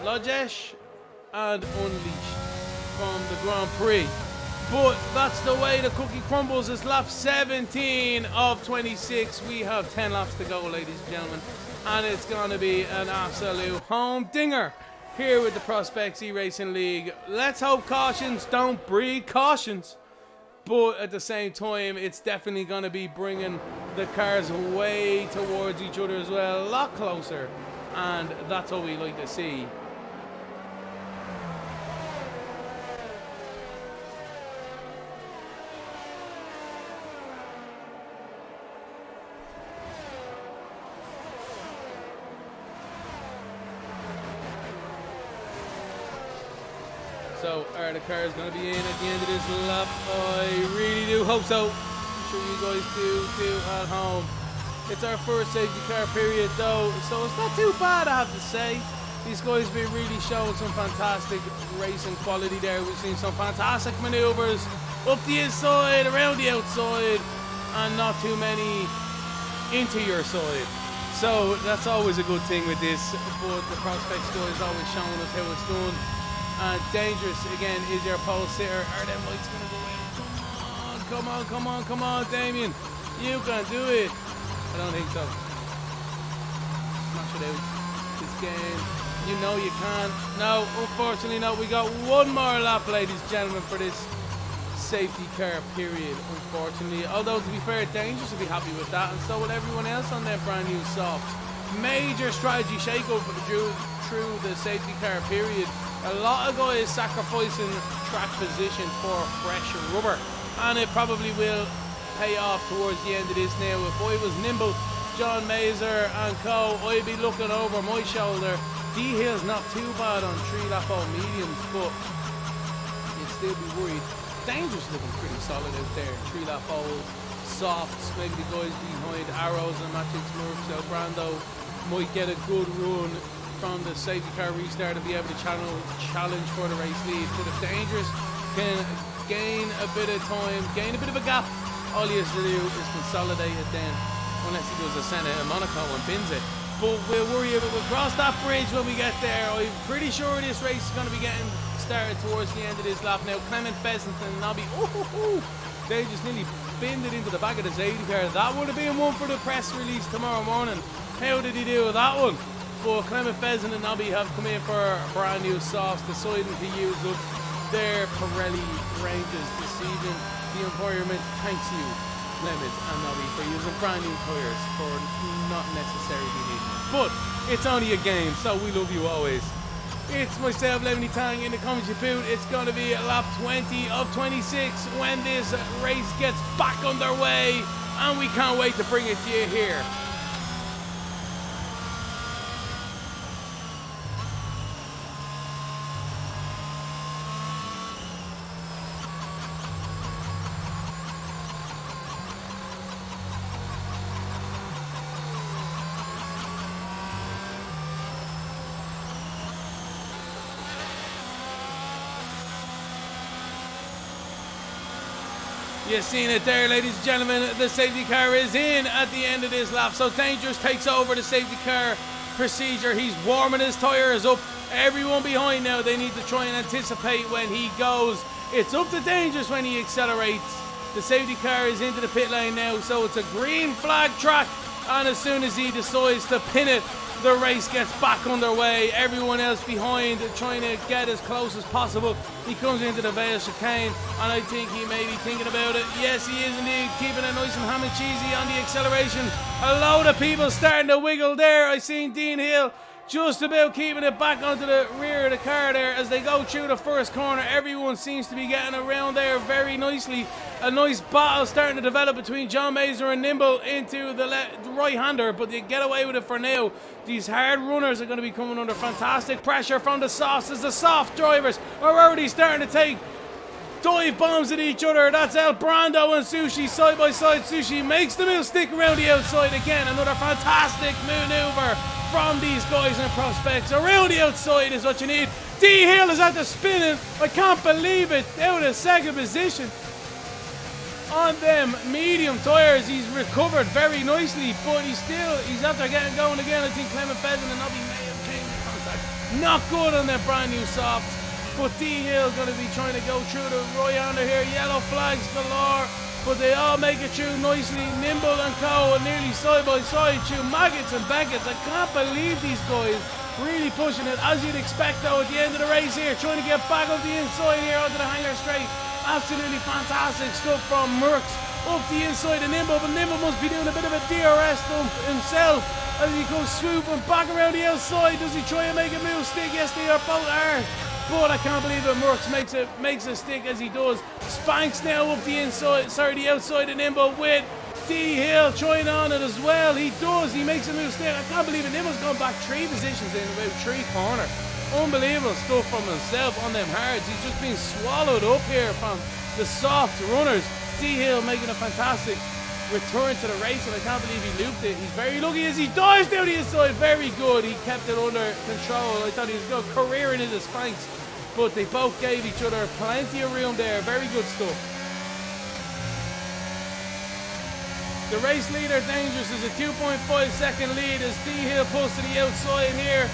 Lojesh, and Unleashed from the Grand Prix. But that's the way the cookie crumbles. It's lap 17 of 26. We have 10 laps to go, ladies and gentlemen. And it's going to be an absolute home dinger here with the Prospects eRacing League. Let's hope cautions don't breed cautions. But at the same time, it's definitely going to be bringing the cars way towards each other as well. A lot closer. And that's what we like to see. So are the cars going to be in at the end of this lap? I really do hope so. I'm sure you guys do too at home. It's our first safety car period though, so it's not too bad, I have to say. These guys have been really showing some fantastic racing quality there. We've seen some fantastic maneuvers up the inside, around the outside, and not too many into your side. So that's always a good thing with this, but the Prospects guys always showing us how it's done. And Dangerous again is your pole sitter. Are them lights gonna go in? Come on, come on, come on, Damien. You can do it. I don't think so. Smash it out. This game. You know you can. No, unfortunately not. We got one more lap, ladies and gentlemen, for this safety car period, unfortunately. Although, to be fair, Dangerous will be happy with that, and so will everyone else on their brand new soft. Major strategy shake-up through the safety car period. A lot of guys sacrificing track position for fresh rubber, and it probably will pay off towards the end of this now. If I was nimble, John Mazer and co, I'd be looking over my shoulder. D-Hill's not too bad on 3-lap old mediums, but you'd still be worried. Dangerous looking pretty solid out there. 3-lap old softs, maybe the guys behind Arrows and Matrix Murphs. So Brando might get a good run from the safety car restart and be able to challenge for the race lead. But if Dangerous can gain a bit of time, gain a bit of a gap, all he has to do is consolidate it then, unless he does a Senna in Monaco and bins it. But we'll worry about it. We'll cross that bridge when we get there. I'm pretty sure this race is going to be getting started towards the end of this lap now. Clement Pheasant and Nobby. They just nearly binned it into the back of the safety car. That would have been one for the press release tomorrow morning. How did he do with that one? But Clement Pheasant and Nobby have come in for brand new softs, deciding to use up their Pirelli ranges this evening. The environment thanks you, Clement and Nobby, for using brand new tyres for not necessarily needing it. But it's only a game, so we love you always. It's myself, Lemony Tang, in the commentary booth. It's going to be lap 20 of 26 when this race gets back underway, and we can't wait to bring it to you here. You've seen it there, ladies and gentlemen. The safety car is in at the end of this lap. So Dangerous takes over the safety car procedure. He's warming his tyres up. Everyone behind now, they need to try and anticipate when he goes. It's up to Dangerous when he accelerates. The safety car is into the pit lane now, so it's a green flag track. And as soon as he decides to pin it, the race gets back underway. Everyone else behind trying to get as close as possible. He comes into the Vale chicane, and I think he may be thinking about it. Yes, he is indeed, keeping it nice and ham and cheesy on the acceleration. A load of people starting to wiggle there. I seen Dean Hill just about keeping it back onto the rear of the car there as they go through the first corner. Everyone seems to be getting around there very nicely. A nice battle starting to develop between John Mazer and Nimble into the right-hander, but they get away with it for now. These hard runners are going to be coming under fantastic pressure from the softs, as the soft drivers are already starting to take dive bombs at each other. That's El Brando and Sushi side by side. Sushi makes the move stick around the outside again. Another fantastic maneuver from these guys and Prospects. Around the outside is what you need. D Hill is at the spinning. I can't believe it. Out of second position on them medium tyres. He's recovered very nicely, but he's after getting going again. I think Clement Pheasant and Nobby may have changed the contact. Not good on their brand new softs. But D Hill going to be trying to go through the right-hander here. Yellow flags galore, but they all make it through nicely. Nimble and Co. are nearly side by side through Maggots and Beckett's. I can't believe these guys really pushing it, as you'd expect though at the end of the race here, trying to get back up the inside here onto the hanger straight. Absolutely fantastic stuff from Merckx up the inside of Nimble, but Nimble must be doing a bit of a DRS dump himself as he goes swooping back around the outside. Does he try and make a move stick? Yes, they are both are. But I can't believe it. Merckx makes a stick as he does. Spanks now up the outside of Nimble with D Hill trying on it as well. He does. He makes a move stick. I can't believe it. Nimble's gone back 3 positions in about 3 corners. Unbelievable stuff from himself on them hards. He's just been swallowed up here from the soft runners. D Hill making a fantastic return to the race, and I can't believe he looped it. He's very lucky as he dives down the inside. Very good. He kept it under control. I thought he was going careering into Spanks, but they both gave each other plenty of room there. Very good stuff. The race leader, Dangerous, is a 2.5 second lead as D Hill pulls to the outside here.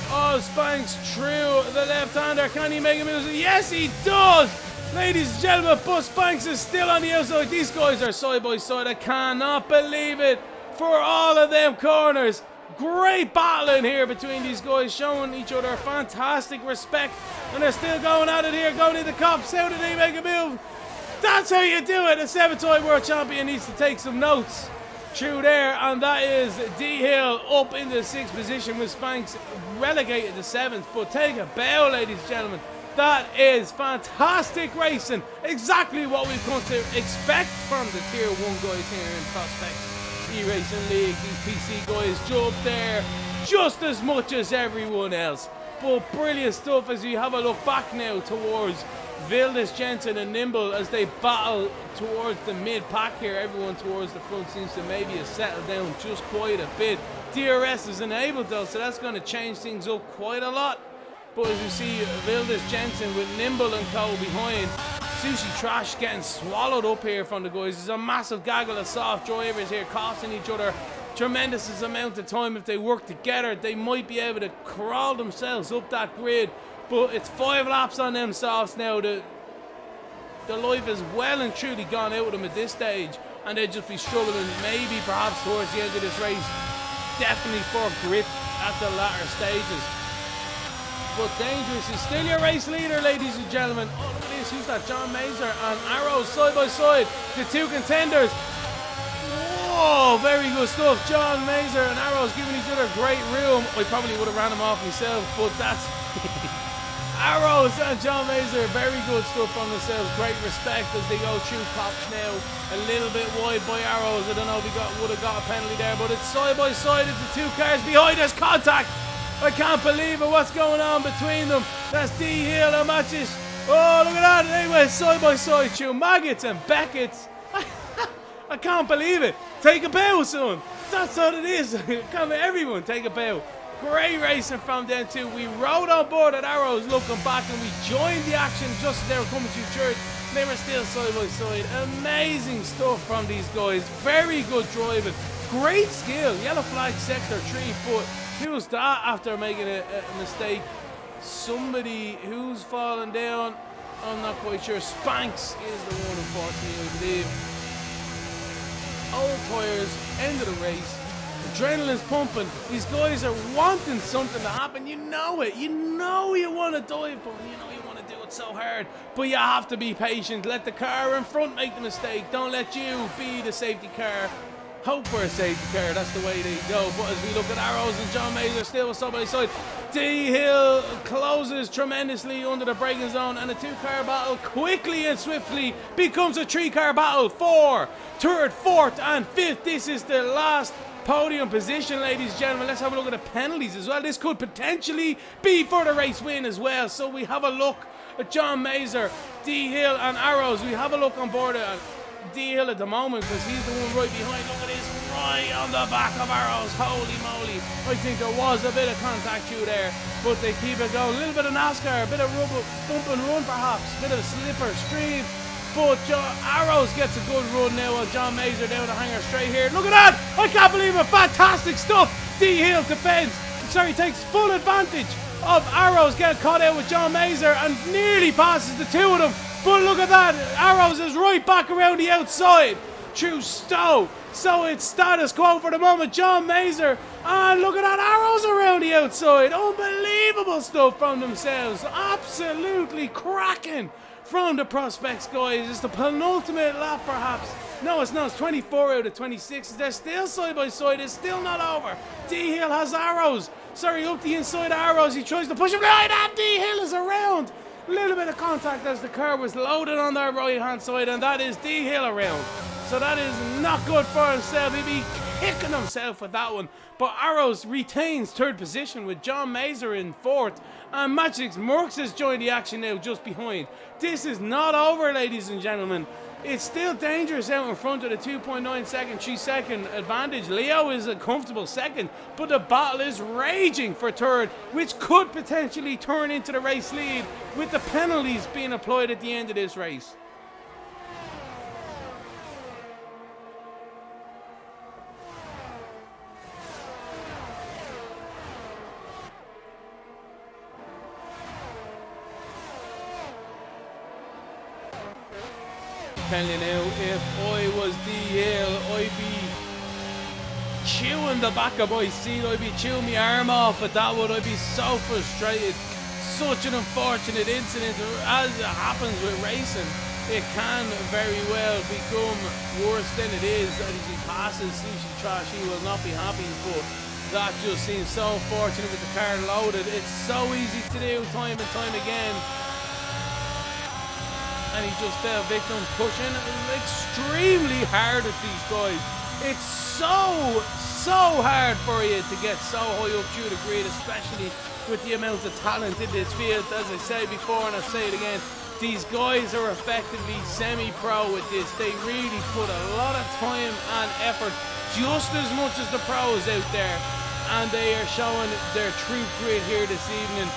Oh, Spanks through the left-hander. Can he make a move? Yes, he does! Ladies and gentlemen, but Spanks is still on the outside. These guys are side by side. I cannot believe it for all of them corners. Great battling here between these guys, showing each other fantastic respect. And they're still going at it here, going into cops. How did they make a move? That's how you do it. A 7-time world champion needs to take some notes through there, and that is D Hill up in the 6th position with Spanks relegated to 7th. But take a bow, ladies and gentlemen. That is fantastic racing. Exactly what we've come to expect from the Tier 1 guys here in Prospect eRacing League. These PC guys jump there just as much as everyone else. But brilliant stuff as you have a look back now towards Vildes, Jensen and Nimble as they battle towards the mid-pack here. Everyone towards the front seems to maybe have settled down just quite a bit. DRS is enabled though, so that's going to change things up quite a lot. But as you see, Vildes, Jensen with Nimble and Co behind. Sushi Trash getting swallowed up here from the guys. There's a massive gaggle of soft drivers here costing each other tremendous amount of time. If they work together, they might be able to crawl themselves up that grid. But it's 5 laps on them softs now. The life is well and truly gone out of them at this stage, and they'll just be struggling maybe perhaps towards the end of this race. Definitely for grip at the latter stages. But Dangerous is still your race leader, ladies and gentlemen. Oh, look at this. Who's that? John Mazer and Arrows side by side. The two contenders. Whoa, very good stuff. John Mazer and Arrows giving each other great room. I probably would have ran them off myself, but that's... Arrows and John Mazer, very good stuff from themselves. Great respect as they go through cops now. A little bit wide by Arrows. I don't know if he would have got a penalty there, but it's side by side. It's the two cars behind us. Contact. I can't believe it. What's going on between them? That's D Hill and Matches. Oh, look at that. They went side by side through Maggots and Beckett's. I can't believe it. Take a bow, son. That's what it is. Come on, everyone, take a bow. Great racing from them too. We rode on board at Arrows looking back, and we joined the action just as they were coming through church. They were still side by side. Amazing stuff from these guys. Very good driving. Great skill. Yellow flag sector 3, but who's that after making a mistake? Somebody who's fallen down. I'm not quite sure. Spanks is the one, unfortunately, I believe. Old tyres, end of the race. Adrenaline's pumping. These guys are wanting something to happen. You know it. You know you want to dive, but you know you want to do it so hard. But you have to be patient. Let the car in front make the mistake. Don't let you be the safety car. Hope for a safety car. That's the way they go. But as we look at Arrows and John Mazer still side by side, D Hill closes tremendously under the braking zone, and a 2-car battle quickly and swiftly becomes a 3-car battle. 4th, 3rd, 4th, and 5th. This is the last podium position, ladies and gentlemen. Let's have a look at the penalties as well. This could potentially be for the race win as well. So we have a look at John Mazer, D Hill and Arrows. We have a look on board at D Hill at the moment because he's the one right behind. Look at this, right on the back of Arrows. Holy moly. I think there was a bit of contact through there, but they keep it going. A little bit of NASCAR, a bit of rubber, bump and run perhaps, a bit of a slipper, stream. But Arrows gets a good run now on John Mazer down the hanger straight here. Look at that! I can't believe it! Fantastic stuff! D Hill defends. Sorry, takes full advantage of Arrows getting caught out with John Mazer and nearly passes the two of them. But look at that! Arrows is right back around the outside through Stowe. So it's status quo for the moment. John Mazer. And look at that! Arrows around the outside. Unbelievable stuff from themselves. Absolutely cracking from the Prospects guys. It's the penultimate lap perhaps. No, it's not. It's 24 out of 26. They're still side by side. It's still not over. D Hill has Arrows. Sorry, up the inside of Arrows. He tries to push him right, and D Hill is around. A little bit of contact as the car was loaded on their right hand side, and that is D Hill around. So that is not good for himself. He'd be kicking himself with that one. But Arrows retains 3rd position with John Mazer in 4th. And Magic's Mercs has joined the action now just behind. This is not over, ladies and gentlemen. It's still dangerous out in front of the 2.9 second, 3 second advantage. Leo is a comfortable second, but the battle is raging for third, which could potentially turn into the race lead with the penalties being applied at the end of this race. Tell you now, if I was D-Hill, I'd be chewing the back of my seat. I'd be chewing my arm off at that one. I'd be so frustrated. Such an unfortunate incident. As it happens with racing, it can very well become worse than it is. As he passes Sushi Trash, he will not be happy, but that just seems so unfortunate with the car loaded. It's so easy to do time and time again. And he just fell victim, pushing extremely hard at these guys. It's so hard for you to get so high up through the grid, especially with the amount of talent in this field. As I said before, and I'll say it again, these guys are effectively semi-pro with this. They really put a lot of time and effort, just as much as the pros out there, and they are showing their true grit here this evening.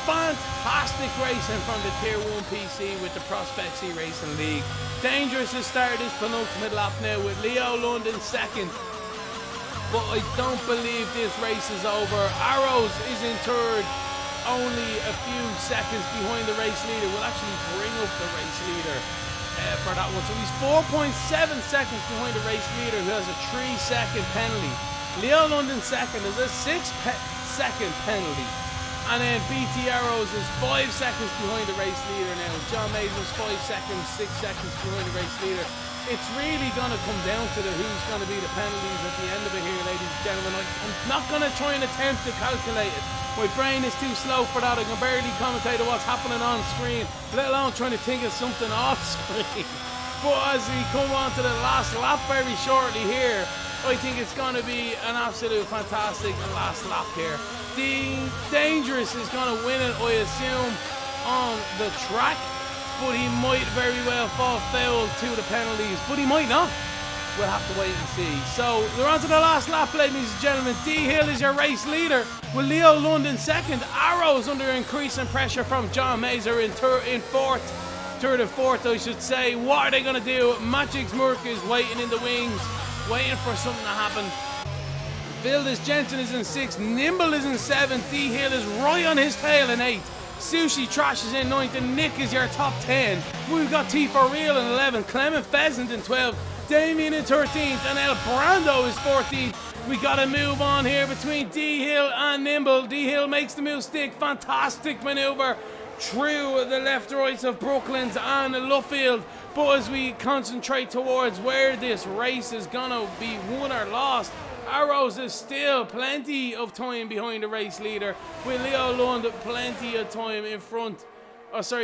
Fantastic racing from the Tier 1 PC with the Prospects eRacing League. Dangerous to start this penultimate lap now with Leo London second. But I don't believe this race is over. Arrows is in third, only a few seconds behind the race leader. We'll actually bring up the race leader for that one. So he's 4.7 seconds behind the race leader, who has a 3-second penalty. Leo London second is a 6-second penalty. And then BT Arrows is 5 seconds behind the race leader now. John Mazur's 5 seconds, 6 seconds behind the race leader. It's really going to come down to who's going to be the penalties at the end of it here, ladies and gentlemen. I'm not going to try and attempt to calculate it. My brain is too slow for that. I can barely commentate on what's happening on screen, let alone trying to think of something off screen. But as we come on to the last lap very shortly here, I think it's going to be an absolute fantastic last lap here. Dangerous is going to win it, I assume, on the track, but he might very well fall foul to the penalties, but he might not. We'll have to wait and see. So we're on to the last lap, ladies and gentlemen. D-Hill is your race leader with Leo London second. Arrows under increasing pressure from John Mazur in fourth. Third and fourth, I should say. What are they going to do? Magic's Merc is waiting in the wings, waiting for something to happen. Vildas Jensen is in 6th, Nimble is in 7th, D-Hill is right on his tail in 8th, Sushi Trash is in 9th, and Nick is your top 10. We've got T for Real in 11th, Clement Pheasant in 12th, Damien in 13th, and El Brando is 14th. We got to move on here between D-Hill and Nimble. D-Hill makes the move stick, fantastic maneuver through the left rights of Brooklands and Luffield. But as we concentrate towards where this race is going to be won or lost, Arrows is still plenty of time behind the race leader, with Leo Lund plenty of time in front,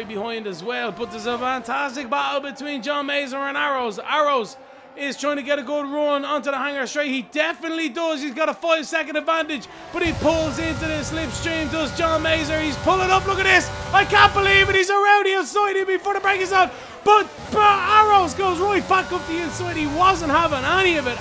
behind as well. But there's a fantastic battle between John Mazur and Arrows. Arrows is trying to get a good run onto the hanger straight. He definitely does. He's got a 5-second advantage, but he pulls into the slipstream, does John Mazur. He's pulling up. Look at this. I can't believe it. He's around the inside him before the break is on. But Arrows goes right back up the inside. He wasn't having any of it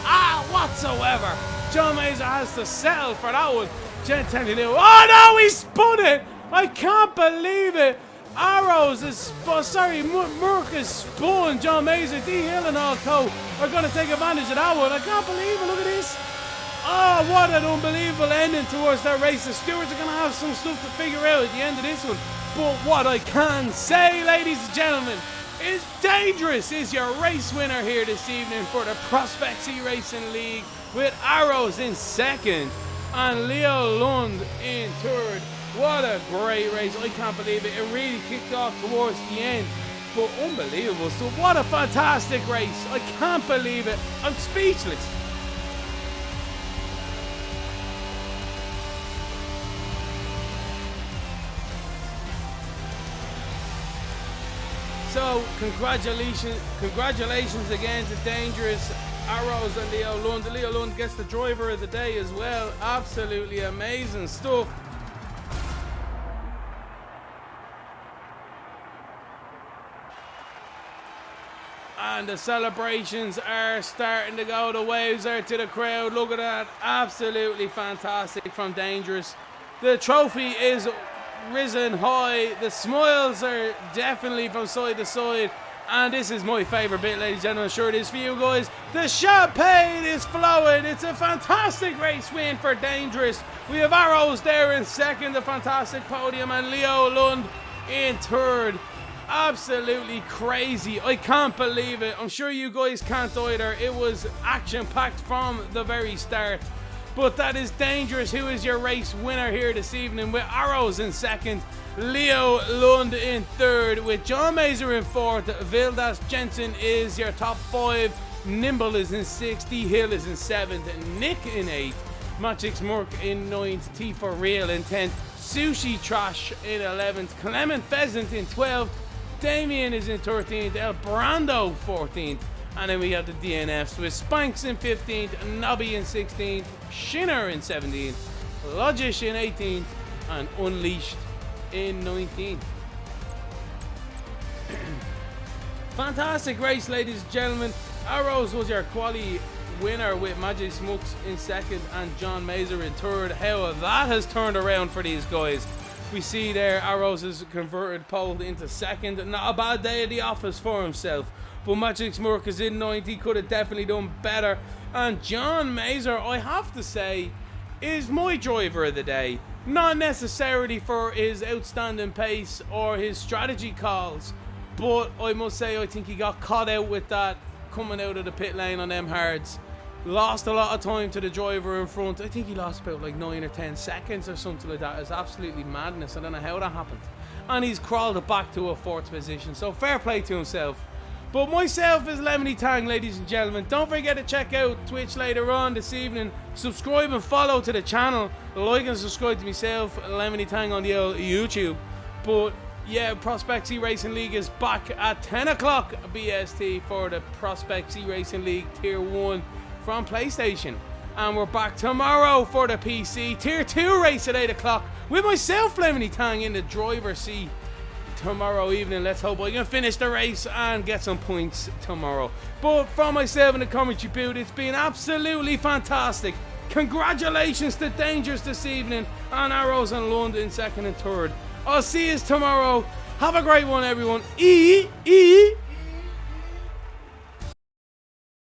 whatsoever. John Mazur has to settle for that one. Oh no, he spun it. I can't believe it. Arrows is, Merc is spun. John Mazur, D-Hill and all co are going to take advantage of that one. I can't believe it. Look at this. Oh, what an unbelievable ending towards that race. The stewards are going to have some stuff to figure out at the end of this one. But what I can say, ladies and gentlemen, is Dangerous is your race winner here this evening for the Prospects eRacing League, with Arrows in second and Leo Lund in third. What a great race. I can't believe it. It really kicked off towards the end, but unbelievable. So what a fantastic race. I can't believe it. I'm speechless. So congratulations again to Dangerous, Arrows and Leo Lund. Leo Lund gets the driver of the day as well. Absolutely amazing stuff. And the celebrations are starting to go. The waves are to the crowd. Look at that. Absolutely fantastic from Dangerous. The trophy is risen high. The smiles are definitely from side to side. And this is my favourite bit, ladies and gentlemen. I'm sure it is for you guys. The champagne is flowing. It's a fantastic race win for Dangerous. We have Arrows there in second, a fantastic podium, and Leo Lund in third. Absolutely crazy. I can't believe it. I'm sure you guys can't either. It was action-packed from the very start. But that is Dangerous, who is your race winner here this evening, with Arrows in second, Leo Lund in third, with John Mazer in fourth. Vildas Jensen is your top five. Nimble is in sixth. D Hill is in seventh. Nick in eighth. Magix Murk in ninth. T for Real in 10th. Sushi Trash in 11th. Clement Pheasant in 12th. Damien is in 13th. El Brando 14th. And then we have the DNFs with Spanks in 15th. Nobby in 16th. Shinner in 17th. Logish in 18th. And Unleashed in 19th. Fantastic race, ladies and gentlemen. Arrows was your quali winner with Magic Smokes in second and John Mazer in third. How that has turned around for these guys. We see there Arrows is converted pole into second. Not a bad day at the office for himself. But Magic Smurk is in 9th. He could have definitely done better. And John Mazer, I have to say, is my driver of the day. Not necessarily for his outstanding pace or his strategy calls, but I must say I think he got caught out with that coming out of the pit lane on them hards. Lost a lot of time to the driver in front. I think he lost about like 9 or 10 seconds or something like that. It's absolutely madness. I don't know how that happened. And he's crawled it back to a 4th position. So fair play to himself. But myself is Lemony Tang, ladies and gentlemen. Don't forget to check out Twitch later on this evening. Subscribe and follow to the channel. Like and subscribe to myself, Lemony Tang, on the old YouTube. But yeah, Prospects eRacing League is back at 10 o'clock BST for the Prospects eRacing League Tier 1 from PlayStation. And we're back tomorrow for the PC Tier 2 race at 8 o'clock with myself, Lemony Tang, in the driver's seat tomorrow evening. Let's hope I can finish the race and get some points tomorrow. But from myself in the commentary booth, it's been absolutely fantastic. Congratulations to Dangerous this evening, and Arrows and Lund in second and third. I'll see you tomorrow. Have a great one, everyone.